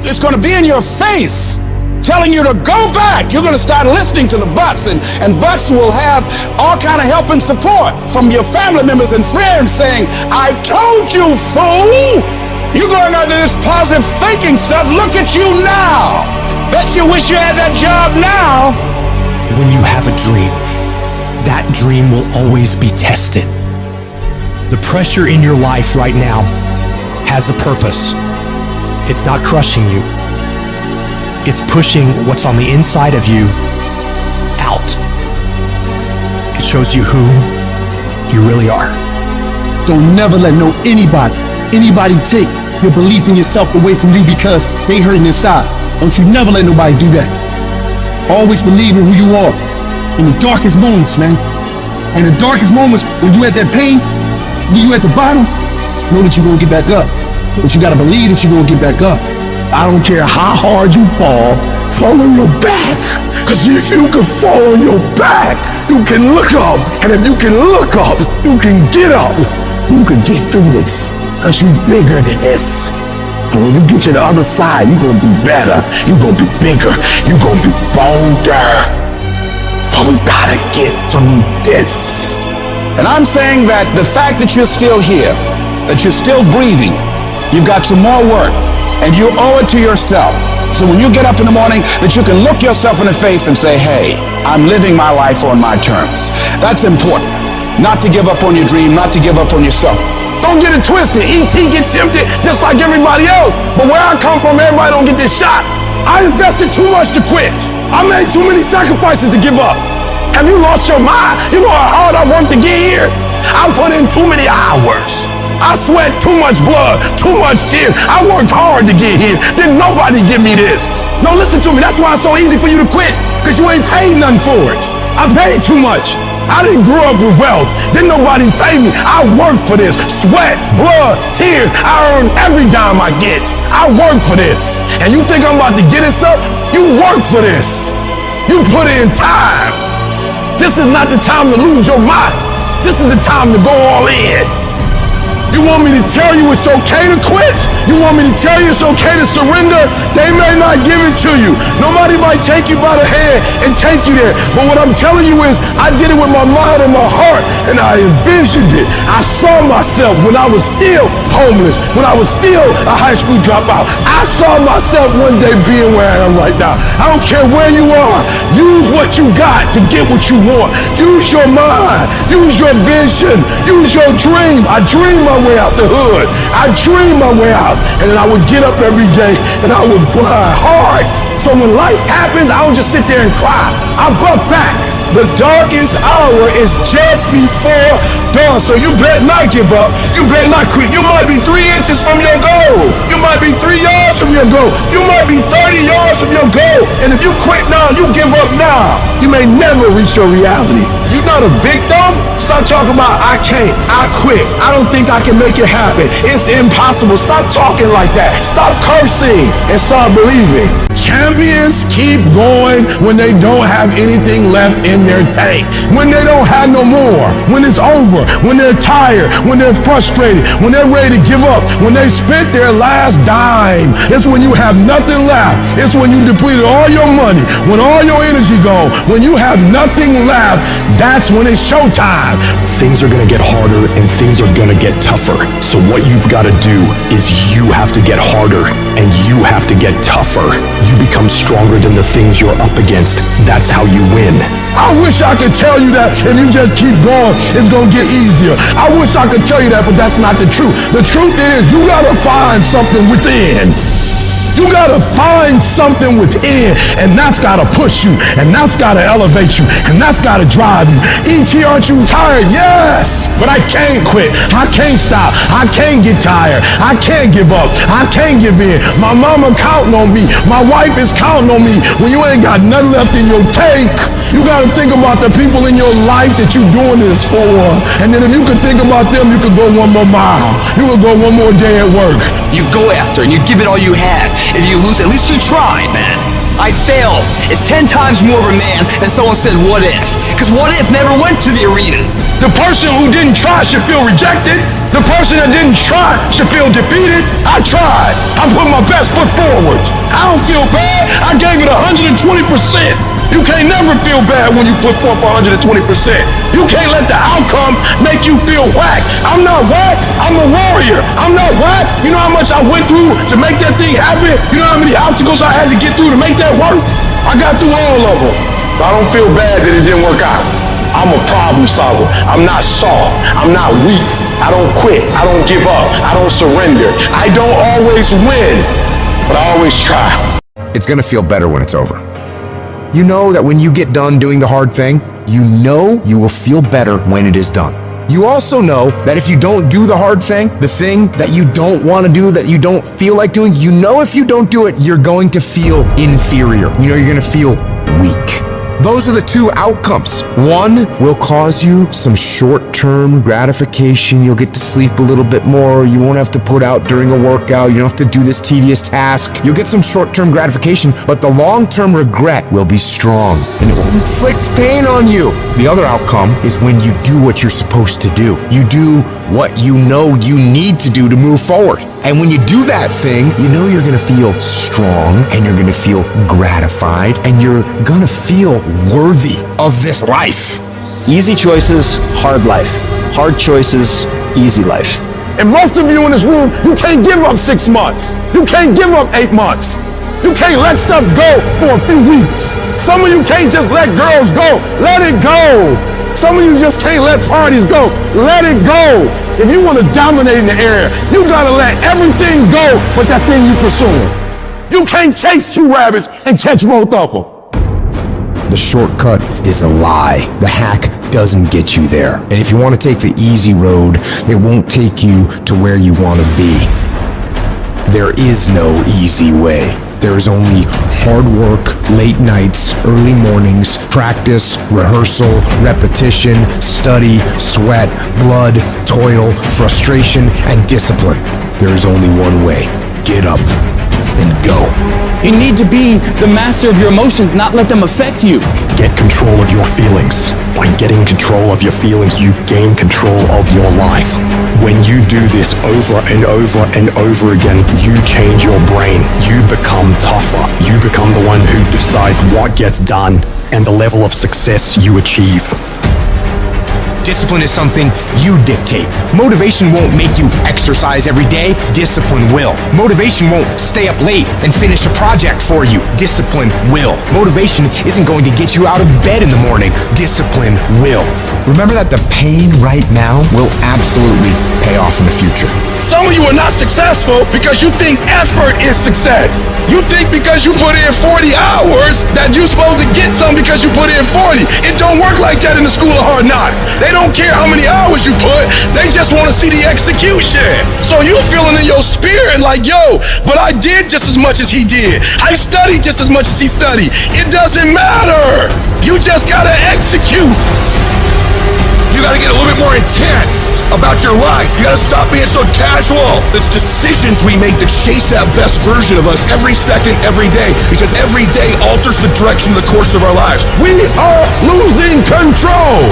It's going to be in your face, telling you to go back. You're going to start listening to the buts, and buts will have all kind of help and support from your family members and friends saying, I told you, fool. You're going out to this positive faking stuff. Look at you now. Bet you wish you had that job now. When you have a dream, that dream will always be tested. The pressure in your life right now has a purpose. It's not crushing you. It's pushing what's on the inside of you out. It shows you who you really are. Don't never let anybody take your belief in yourself away from you because they hurting inside. Don't you never let nobody do that. Always believe in who you are in the darkest moments, man. And the darkest moments when you at that pain, when you at the bottom, know that you're gonna get back up. But you gotta believe that you're gonna get back up. I don't care how hard you fall on your back. Cause if you can fall on your back, you can look up. And if you can look up, you can get up. You can get through this. Cause you bigger than this. And when you get to the other side, you're gonna be better. You're gonna be bigger. You're gonna be bolder. But we gotta get through this. And I'm saying that the fact that you're still here, that you're still breathing, you've got some more work, and you owe it to yourself. So when you get up in the morning, that you can look yourself in the face and say, hey, I'm living my life on my terms. That's important. Not to give up on your dream, not to give up on yourself. Don't get it twisted. E.T. get tempted just like everybody else. But where I come from, everybody don't get this shot. I invested too much to quit. I made too many sacrifices to give up. Have you lost your mind? You know how hard I worked to get here? I put in too many hours. I sweat too much blood, too much tears. I worked hard to get here. Didn't nobody give me this. No, listen to me. That's why it's so easy for you to quit. Because you ain't paid nothing for it. I paid too much. I didn't grow up with wealth. Didn't nobody pay me. I worked for this. Sweat, blood, tears. I earn every dime I get. I work for this. And you think I'm about to get this up? You work for this. You put in time. This is not the time to lose your mind. This is the time to go all in. You want me to tell you it's okay to quit? You want me to tell you it's okay to surrender? They may not give it to you. Nobody might take you by the hand and take you there. But what I'm telling you is, I did it with my mind and my heart, and I envisioned it. I saw myself when I was still homeless, when I was still a high school dropout. I saw myself one day being where I am right now. I don't care where you are. Use what you got to get what you want. Use your mind. Use your vision. Use your dream. I dream my way out the hood. I dream my way out. And then I would get up every day and I would grind hard. So when life happens, I don't just sit there and cry. I buck back. The darkest hour is just before dawn. So you better not give up. You better not quit. You might be 3 inches from your goal. You might be 3 yards from your goal. You might be 30 yards from your goal. And if you quit now, you give up now, you may never reach your reality. You're not a victim. Stop talking about I can't, I quit, I don't think I can make it happen, it's impossible. Stop talking like that. Stop cursing and start believing. Champions keep going when they don't have anything left in their tank. When they don't have no more. When it's over. When they're tired. When they're frustrated. When they're ready to give up. When they spent their last dime. It's when you have nothing left. It's when you depleted all your money. When all your energy goes. When you have nothing left, that's when it's showtime. Things are gonna get harder and things are gonna get tougher. So what you've gotta do is you have to get harder and you have to get tougher. You become stronger than the things you're up against. That's how you win. I wish I could tell you that if you just keep going, it's gonna get easier. I wish I could tell you that, but that's not the truth. The truth is you gotta find something within. You gotta find something within, and that's gotta push you, and that's gotta elevate you, and that's gotta drive you. E.T., aren't you tired? Yes, but I can't quit. I can't stop. I can't get tired. I can't give up. I can't give in. My mama counting on me. My wife is counting on me. When you ain't got nothing left in your tank, you gotta think about the people in your life that you're doing this for. And then if you could think about them, you could go one more mile. You could go one more day at work. You go after and you give it all you have. If you lose, at least you tried, man. I failed. It's 10 times more of a man than someone said what if. Because what if never went to the arena. The person who didn't try should feel rejected. The person that didn't try should feel defeated. I tried. I put my best foot forward. I don't feel bad. I gave it 120%. You can't never feel bad when you put forth 120%. You can't let the outcome make you feel whack. I'm not whack. I'm a warrior. I'm not whack. You know how much I went through to make that thing happen? You know how many obstacles I had to get through to make that work? I got through all of them. I don't feel bad that it didn't work out. I'm a problem solver. I'm not soft. I'm not weak. I don't quit. I don't give up. I don't surrender. I don't always win, but I always try. It's gonna feel better when it's over. You know that when you get done doing the hard thing, you know you will feel better when it is done. You also know that if you don't do the hard thing, the thing that you don't want to do, that you don't feel like doing, you know if you don't do it, you're going to feel inferior. You know you're going to feel weak. Those are the two outcomes. One will cause you some short-term gratification. You'll get to sleep a little bit more. You won't have to put out during a workout. You don't have to do this tedious task. You'll get some short-term gratification, but the long-term regret will be strong and it will inflict pain on you. The other outcome is when you do what you're supposed to do. You do what you know you need to do to move forward. And when you do that thing, you know you're gonna feel strong and you're gonna feel gratified and you're gonna feel worthy of this life. Easy choices, hard life. Hard choices, easy life. And most of you in this room, you can't give up 6 months. You can't give up 8 months. You can't let stuff go for a few weeks. Some of you can't just let girls go. Let it go. Some of you just can't let parties go. Let it go. If you want to dominate in the area, you gotta let everything go but that thing you pursuing. You can't chase 2 rabbits and catch both of them. The shortcut is a lie. The hack doesn't get you there. And if you want to take the easy road, it won't take you to where you want to be. There is no easy way. There is only hard work, late nights, early mornings, practice, rehearsal, repetition, study, sweat, blood, toil, frustration, and discipline. There is only one way. Get up and go. You need to be the master of your emotions, not let them affect you. Get control of your feelings. By getting control of your feelings, you gain control of your life. When you do this over and over and over again, you change your brain. You become tougher. You become the one who decides what gets done and the level of success you achieve. Discipline is something you dictate. Motivation won't make you exercise every day. Discipline will. Motivation won't stay up late and finish a project for you. Discipline will. Motivation isn't going to get you out of bed in the morning. Discipline will. Remember that the pain right now will absolutely pay off in the future. Some of you are not successful because you think effort is success. You think because you put in 40 hours that you're supposed to get some because you put in 40. It don't work like that in the school of hard knocks. They don't care how many hours you put. They just want to see the execution. So you feeling in your spirit like, yo, but I did just as much as he did. I studied just as much as he studied. It doesn't matter. You just gotta execute. about your life. You gotta stop being so casual. It's decisions we make to chase that best version of us every second, every day, because every day alters the direction of the course of our lives. We are losing control.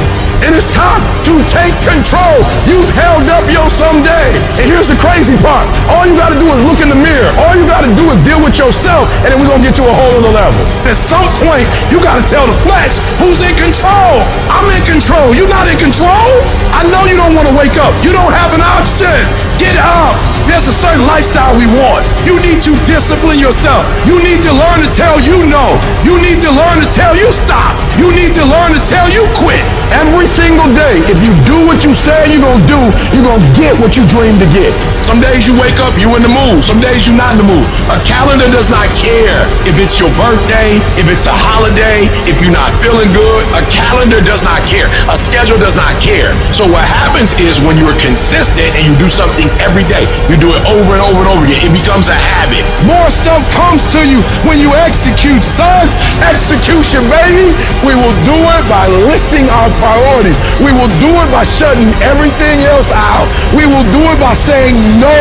And it's time to take control. You've held up your someday. And here's the crazy part. All you gotta do is look in the mirror. All you gotta do is deal with yourself, and then we're gonna get to a whole other level. At some point, you gotta tell the flesh who's in control. I'm in control. You're not in control. I know you don't wanna wake up. You don't have an option. Get up. There's a certain lifestyle we want. You need to discipline yourself. You need to learn to tell you no. You need to learn to tell you stop. You need to learn to tell you quit. Every single day, if you do what you say you're gonna do, you're gonna get what you dream to get. Some days you wake up, you in the mood. Some days you're not in the mood. A calendar does not care if it's your birthday, if it's a holiday, if you're not feeling good. A calendar does not care. A schedule does not care. So what happens is when you're consistent and you do something every day, you do it over and over and over again, it becomes a habit. More stuff comes to you when you execute, son. Execution, baby. We will do it by listing our priorities. We will do it by shutting everything else out. We will do it by saying no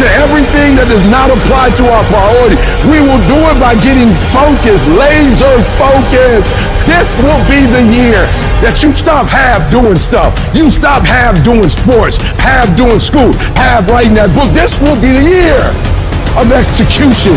to everything that does not apply to our priority. We will do it by getting focused, laser focused. This will be the year that you stop half doing stuff. You stop half doing sports, half doing school, half writing that book. This will be the year of execution.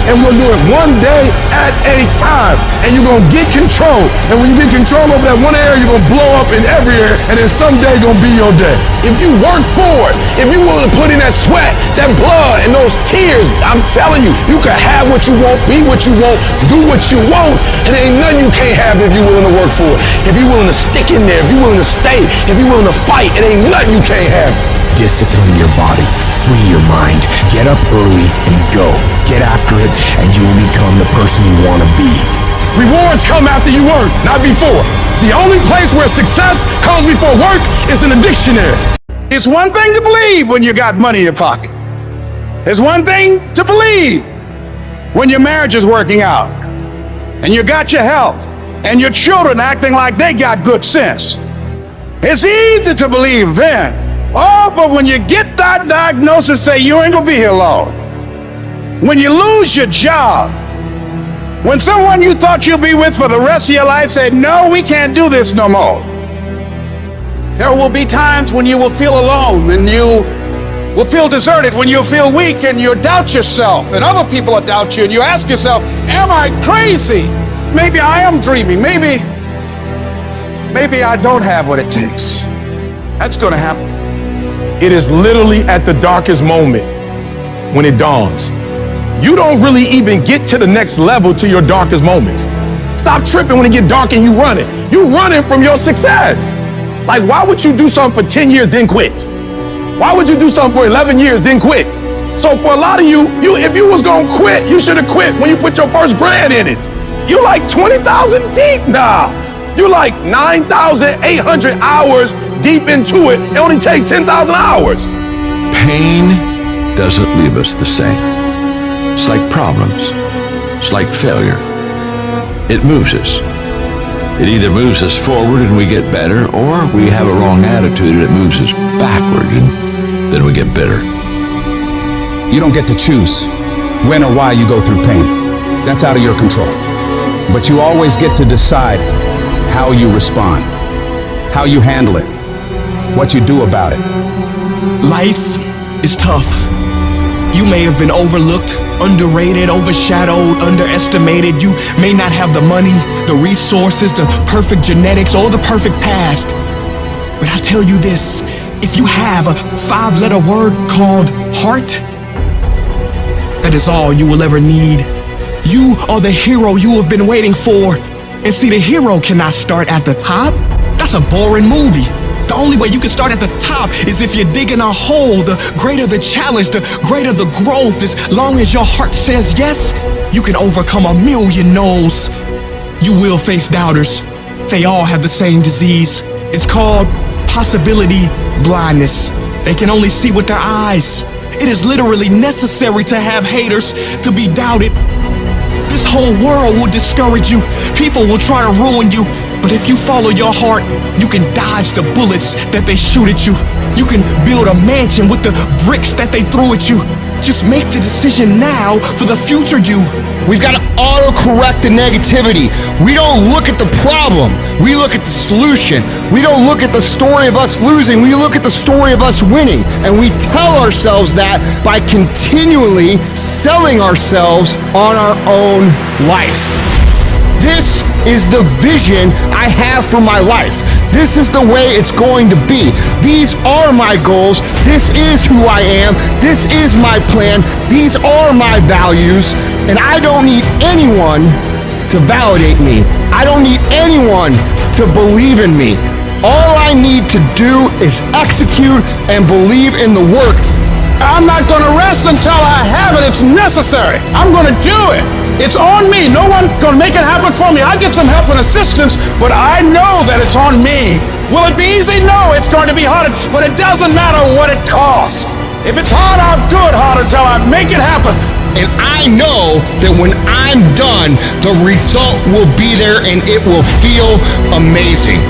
And we'll do it one day at a time. And you're gonna get control. And when you get control over that one area, you're gonna blow up in every area, and then someday gonna be your day. If you work for it, if you're willing to put in that sweat, that blood, and those tears, I'm telling you, you can have what you want, be what you want, do what you want, and there ain't nothing you can't have if you're willing to work for it. If you're willing to stick in there, if you're willing to stay, if you're willing to fight, it ain't nothing you can't have. Discipline your body, free your mind, get up early and go. Get after it, and you will become the person you want to be. Rewards come after you work, not before. The only place where success comes before work is in the dictionary. It's one thing to believe when you got money in your pocket. It's one thing to believe when your marriage is working out, and you got your health, and your children acting like they got good sense. It's easy to believe then. Oh, but when you get that diagnosis, say you ain't gonna be here long. When you lose your job, when someone you thought you'd be with for the rest of your life said, no, we can't do this no more. There will be times when you will feel alone, and you will feel deserted, when you'll feel weak and you'll doubt yourself, and other people will doubt you, and you ask yourself, am I crazy? Maybe I am dreaming. Maybe I don't have what it takes. That's gonna happen. It is literally at the darkest moment when it dawns. You don't really even get to the next level to your darkest moments. Stop tripping when it get dark and you running. You running from your success. Like, why would you do something for 10 years then quit? Why would you do something for 11 years then quit? So for a lot of you, if you was gonna quit, you should have quit when you put your first grand in it. You like 20,000 deep now. You like 9,800 hours deep into it. It only take 10,000 hours. Pain doesn't leave us the same. It's like problems. It's like failure. It moves us. It either moves us forward and we get better, or we have a wrong attitude and it moves us backward and then we get bitter. You don't get to choose when or why you go through pain. That's out of your control. But you always get to decide how you respond, how you handle it, what you do about it. Life is tough. You may have been overlooked, underrated, overshadowed, underestimated. You may not have the money, the resources, the perfect genetics, or the perfect past. But I'll tell you this, if you have a 5-letter word called heart, that is all you will ever need. You are the hero you have been waiting for. And see, the hero cannot start at the top. That's a boring movie. The only way you can start at the top is if you're digging a hole. The greater the challenge, the greater the growth. As long as your heart says yes, you can overcome a million no's. You will face doubters. They all have the same disease. It's called possibility blindness. They can only see with their eyes. It is literally necessary to have haters to be doubted. This whole world will discourage you. People will try to ruin you. But if you follow your heart, you can dodge the bullets that they shoot at you. You can build a mansion with the bricks that they throw at you. Just make the decision now for the future you. We've got to auto-correct the negativity. We don't look at the problem. We look at the solution. We don't look at the story of us losing. We look at the story of us winning. And we tell ourselves that by continually selling ourselves on our own life. This is the vision I have for my life. This is the way it's going to be. These are my goals. This is who I am. This is my plan. These are my values. And I don't need anyone to validate me. I don't need anyone to believe in me. All I need to do is execute and believe in the work. I'm not going to rest until I have it. It's necessary. I'm going to do it. It's on me. No one going to make it happen for me. I get some help and assistance, but I know that it's on me. Will it be easy? No, it's going to be hard, but it doesn't matter what it costs. If it's hard, I'll do it hard until I make it happen. And I know that when I'm done, the result will be there and it will feel amazing.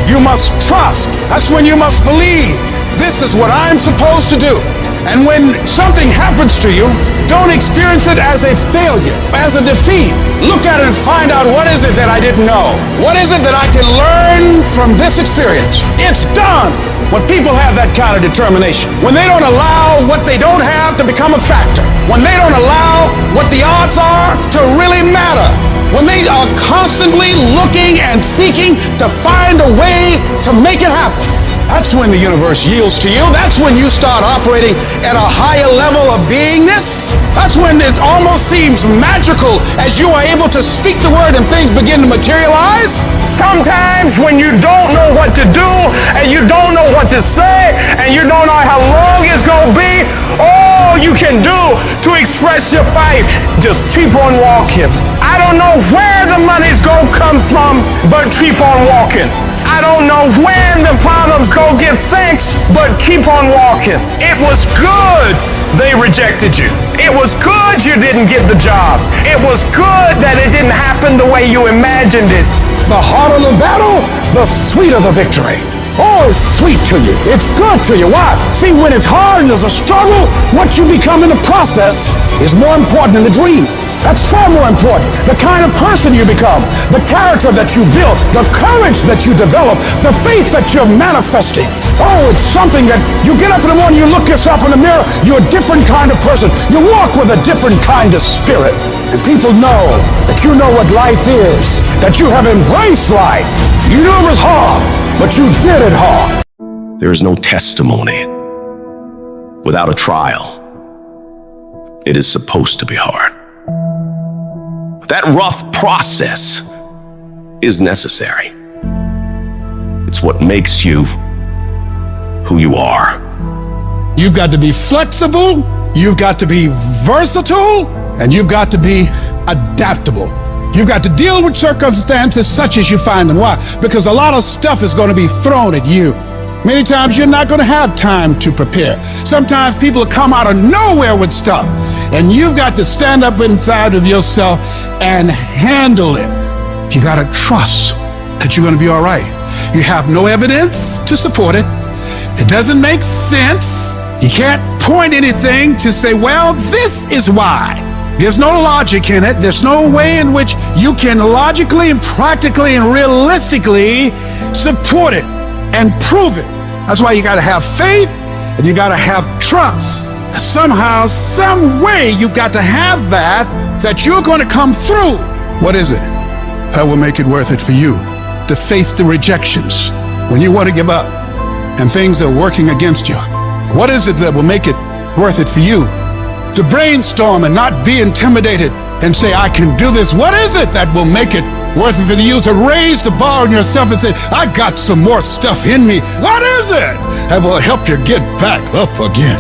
You must trust. That's when you must believe. This is what I'm supposed to do. And when something happens to you, don't experience it as a failure, as a defeat. Look at it and find out, what is it that I didn't know? What is it that I can learn from this experience? It's done. When people have that kind of determination, when they don't allow what they don't have to become a factor, when they don't allow what the odds are to really matter, when they are constantly looking and seeking to find a way to make it happen, that's when the universe yields to you. That's when you start operating at a higher level of beingness. That's when it almost seems magical as you are able to speak the word and things begin to materialize. Sometimes when you don't know what to do and you don't know what to say and you don't know how long it's going to be, all you can do to express your faith, just keep on walking. I don't know where the money's going to come from, but keep on walking. I don't know when the problems go get fixed, but keep on walking. It was good they rejected you. It was good you didn't get the job. It was good that it didn't happen the way you imagined it. The harder the battle, the sweeter the victory. Oh, it's sweet to you. It's good to you. Why? See, when it's hard and there's a struggle, what you become in the process is more important than the dream. That's far more important. The kind of person you become, the character that you build, the courage that you develop, the faith that you're manifesting. Oh, it's something that you get up in the morning, you look yourself in the mirror, you're a different kind of person. You walk with a different kind of spirit. And people know that you know what life is, that you have embraced life. You knew it was hard, but you did it hard. There is no testimony without a trial. It is supposed to be hard. That rough process is necessary. It's what makes you who you are. You've got to be flexible, you've got to be versatile, and you've got to be adaptable. You've got to deal with circumstances such as you find them. Why? Because a lot of stuff is going to be thrown at you. Many times you're not going to have time to prepare. Sometimes people come out of nowhere with stuff, and you've got to stand up inside of yourself and handle it. You got to trust that you're going to be all right. You have no evidence to support it. It doesn't make sense. You can't point anything to say, well, this is why. There's no logic in it. There's no way in which you can logically and practically and realistically support it and prove it. That's why you got to have faith and you got to have trust. Somehow, some way, you got to have that you're going to come through. What is it that will make it worth it for you to face the rejections when you want to give up and things are working against you? What is it that will make it worth it for you to brainstorm and not be intimidated and say, I can do this? What is it that will make it worth it for you to raise the bar on yourself and say, I got some more stuff in me? What is it that will help you get back up again?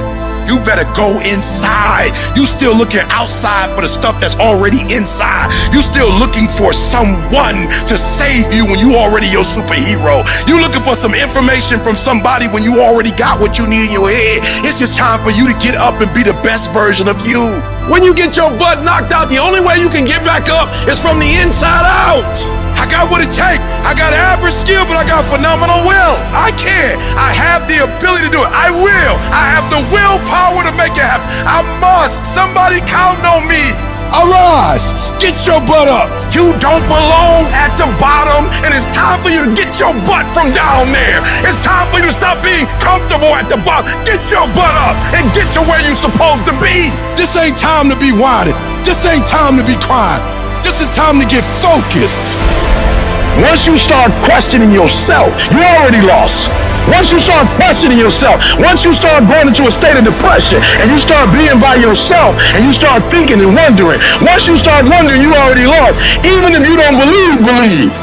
You better go inside. You still looking outside for the stuff that's already inside. You still looking for someone to save you when you already your superhero. You looking for some information from somebody when you already got what you need in your head. It's just time for you to get up and be the best version of you. When you get your butt knocked out, the only way you can get back up is from the inside out. I got what it takes. I got average skill, but I got phenomenal will. I can. I have the ability to do it. I will. I have the willpower to make it happen. I must. Somebody count on me. Arise. Get your butt up. You don't belong at the bottom, and it's time for you to get your butt from down there. It's time for you to stop being comfortable at the bottom. Get your butt up and get to where you're supposed to be. This ain't time to be whining. This ain't time to be crying. This is time to get focused. Once you start questioning yourself, you already lost. Once you start questioning yourself, once you start going into a state of depression, and you start being by yourself, and you start thinking and wondering, once you start wondering, you already lost. Even if you don't believe.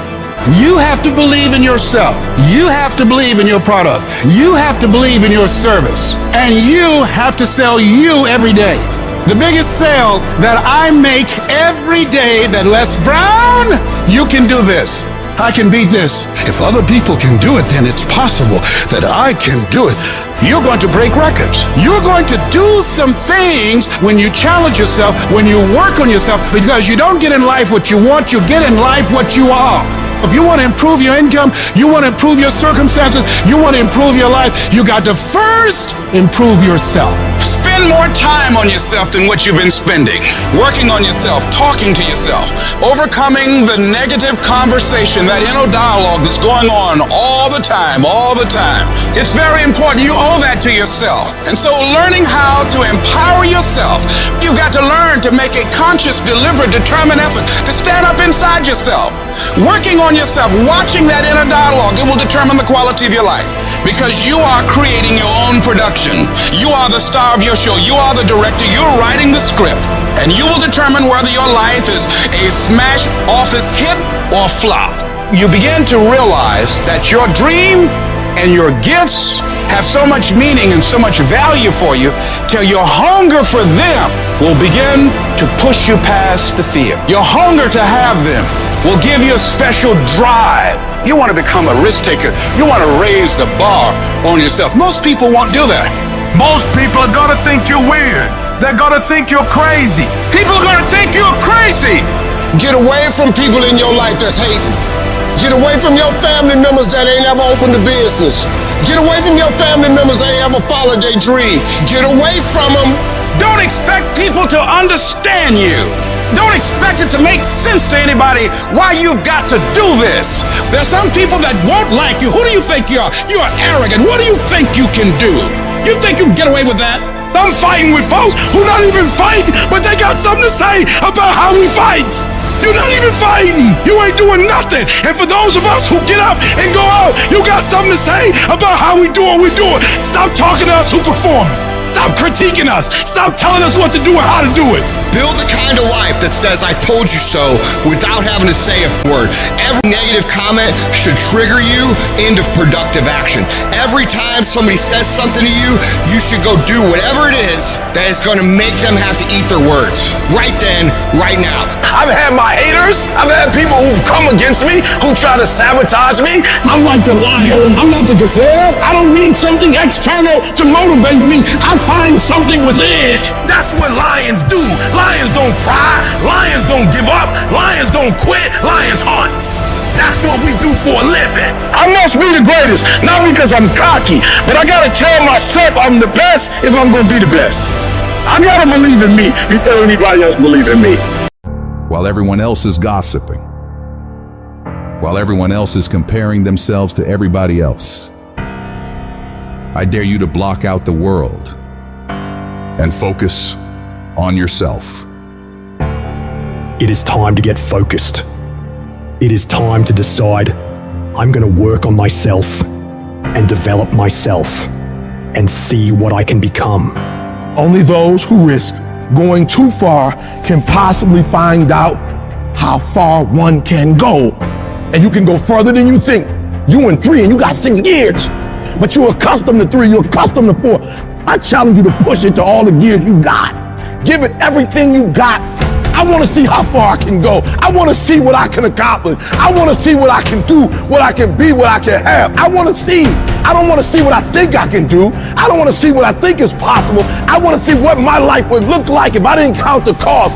You have to believe in yourself. You have to believe in your product. You have to believe in your service. And you have to sell you every day. The biggest sale that I make every day that Les Brown, you can do this. I can beat this. If other people can do it, then it's possible that I can do it. You're going to break records. You're going to do some things when you challenge yourself, when you work on yourself, because you don't get in life what you want, you get in life what you are. If you want to improve your income, you want to improve your circumstances, you want to improve your life, you got to first improve yourself. Spend more time on yourself than what you've been spending. Working on yourself, talking to yourself, overcoming the negative conversation, that inner dialogue that's going on all the time. It's very important. You owe that to yourself. And so learning how to empower yourself, you've got to learn to make a conscious, deliberate, determined effort to stand up inside yourself. Working on yourself, watching that inner dialogue, it will determine the quality of your life. Because you are creating your own production. You are the star of your show. You are the director. You're writing the script. And you will determine whether your life is a smash office hit or flop. You begin to realize that your dream and your gifts have so much meaning and so much value for you till your hunger for them will begin to push you past the fear. Your hunger to have them will give you a special drive. You want to become a risk taker. You want to raise the bar on yourself. Most people won't do that. Most people are gonna think you're weird. They're gonna think you're crazy. People are gonna think you're crazy. Get away from people in your life that's hating. Get away from your family members that ain't ever opened a business. Get away from your family members that ain't ever followed their dream. Get away from them. Don't expect people to understand you. Don't expect it to make sense to anybody why you've got to do this. There's some people that won't like you. Who do you think you are? You are arrogant. What do you think you can do? You think you can get away with that? I'm fighting with folks who not even fighting, but they got something to say about how we fight. You're not even fighting. You ain't doing nothing. And for those of us who get up and go out, you got something to say about how we do what we do it. Stop talking to us who perform. Stop critiquing us. Stop telling us what to do and how to do it. Build the kind of life that says, I told you so, without having to say a word. Every negative comment should trigger you into productive action. Every time somebody says something to you, you should go do whatever it is that is going to make them have to eat their words. Right then, right now. I've had my haters. I've had people who've come against me, who try to sabotage me. I'm like the lion. I'm not the gazelle. I don't need something external to motivate me. I find something within. That's what lions do. Lions don't cry. Lions don't give up. Lions don't quit. Lions hunt. That's what we do for a living. I must be the greatest, not because I'm cocky, but I gotta tell myself I'm the best if I'm gonna be the best. I gotta believe in me before anybody else believe in me. While everyone else is gossiping, while everyone else is comparing themselves to everybody else, I dare you to block out the world and focus on yourself. It is time to get focused. It is time to decide I'm going to work on myself and develop myself and see what I can become. Only those who risk going too far can possibly find out how far one can go. And you can go further than you think. You in 3 and you got 6 years, but you're accustomed to 3, you're accustomed to 4. I challenge you to push it to all the gear you got. Give it everything you got. I want to see how far I can go. I want to see what I can accomplish. I want to see what I can do, what I can be, what I can have. I want to see. I don't want to see what I think I can do. I don't want to see what I think is possible. I want to see what my life would look like if I didn't count the cost.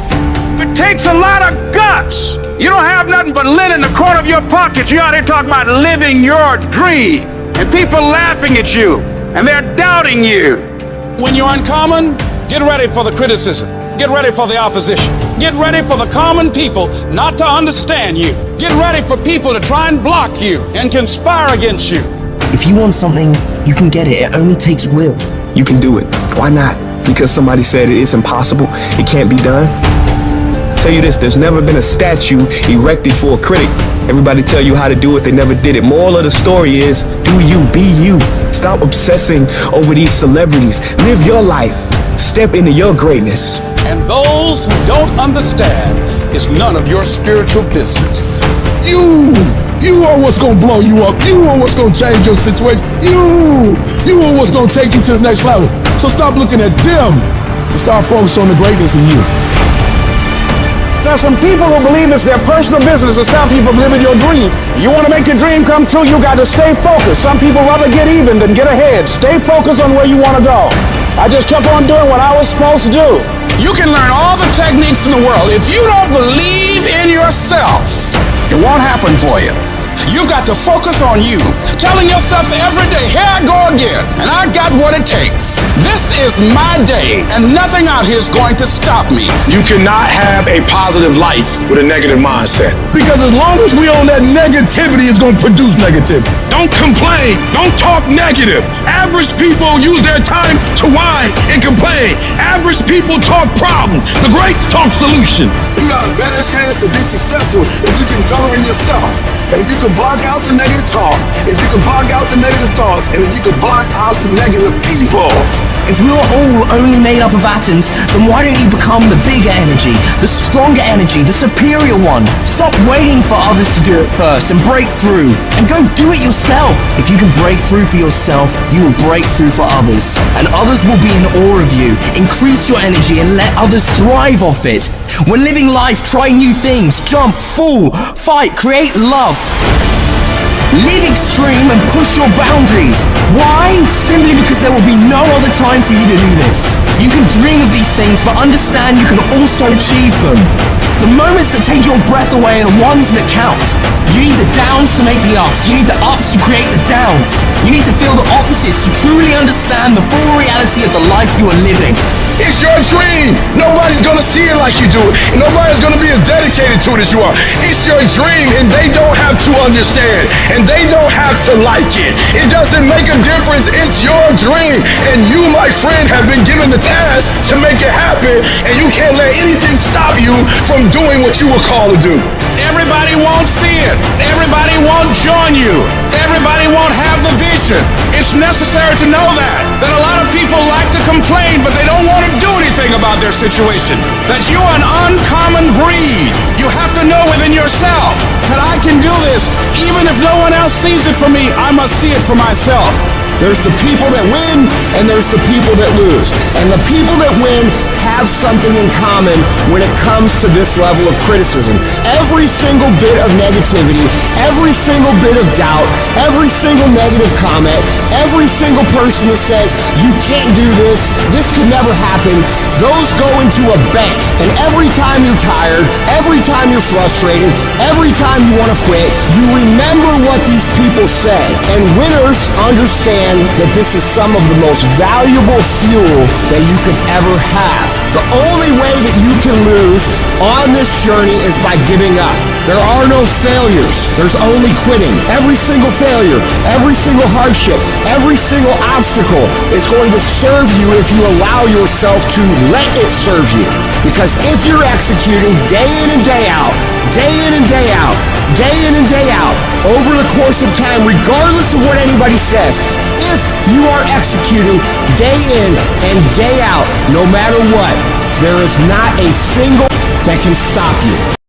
It takes a lot of guts. You don't have nothing but lint in the corner of your pocket. You're out here talking about living your dream. And people laughing at you. And they're doubting you. When you're uncommon, get ready for the criticism. Get ready for the opposition. Get ready for the common people not to understand you. Get ready for people to try and block you and conspire against you. If you want something, you can get it. It only takes will. You can do it. Why not? Because somebody said it is impossible. It can't be done. I'll tell you this, there's never been a statue erected for a critic. Everybody tell you how to do it, they never did it. Moral of the story is, do you, be you. Stop obsessing over these celebrities. Live your life. Step into your greatness. And those who don't understand is none of your spiritual business. You are what's gonna blow you up. You are what's gonna change your situation. You are what's gonna take you to the next level. So stop looking at them and start focusing on the greatness in you. There's some people who believe it's their personal business to stop you from living your dream. You want to make your dream come true, you got to stay focused. Some people rather get even than get ahead. Stay focused on where you want to go. I just kept on doing what I was supposed to do. You can learn all the techniques in the world. If you don't believe in yourself, it won't happen for you. You've got to focus on you, telling yourself every day, here I go again, and I got what it takes. This is my day, and nothing out here is going to stop me. You cannot have a positive life with a negative mindset. Because as long as we own that negativity, it's going to produce negativity. Don't complain. Don't talk negative. Average people use their time to whine and complain. Average people talk problems. The greats talk solutions. You got a better chance to be successful if you can govern yourself. If you can block out the negative talk, if you can block out the negative thoughts, and if you can block out the negative people. If we're all only made up of atoms, then why don't you become the bigger energy, the stronger energy, the superior one? Stop waiting for others to do it first and break through, and go do it yourself. If you can break through for yourself, you will break through for others, and others will be in awe of you. Increase your energy and let others thrive off it. When living life, try new things, jump, fall, fight, create love. Live extreme and push your boundaries. Why? Simply because there will be no other time for you to do this. You can dream of these things, but understand you can also achieve them. The moments that take your breath away are the ones that count. You need the downs to make the ups. You need the ups to create the downs. You need to feel the opposites to truly understand the full reality of the life you are living. It's your dream. Nobody's gonna see it like you do it. And nobody's gonna be as dedicated to it as you are. It's your dream, and they don't have to understand, and they don't have to like it. It doesn't make a difference. It's your dream, and you, my friend, have been given the task to make it happen, and you can't let anything stop you from doing what you were called to do. Everybody won't see it. Everybody won't join you. Everybody won't have the vision. It's necessary to know that a lot of people like to complain, but they don't want to do anything about their situation. That you are an uncommon breed. You have to know within yourself that I can do this. Even if no one else sees it for me, I must see it for myself. There's the people that win, and there's the people that lose. And the people that win have something in common when it comes to this level of criticism. Every single bit of negativity, every single bit of doubt, every single negative comment, every single person that says, you can't do this could never happen, those go into a bank. And every time you're tired, every time you're frustrated, every time you want to quit, you remember what these people said. And winners understand that this is some of the most valuable fuel that you could ever have. The only way that you can lose on this journey is by giving up. There are no failures. There's only quitting. Every single failure, every single hardship, every single obstacle is going to serve you if you allow yourself to let it serve you. Because if you're executing day in and day out, day in and day out, day in and day out, over the course of time, regardless of what anybody says, if you are executing day in and day out, no matter what, there is not a single that can stop you.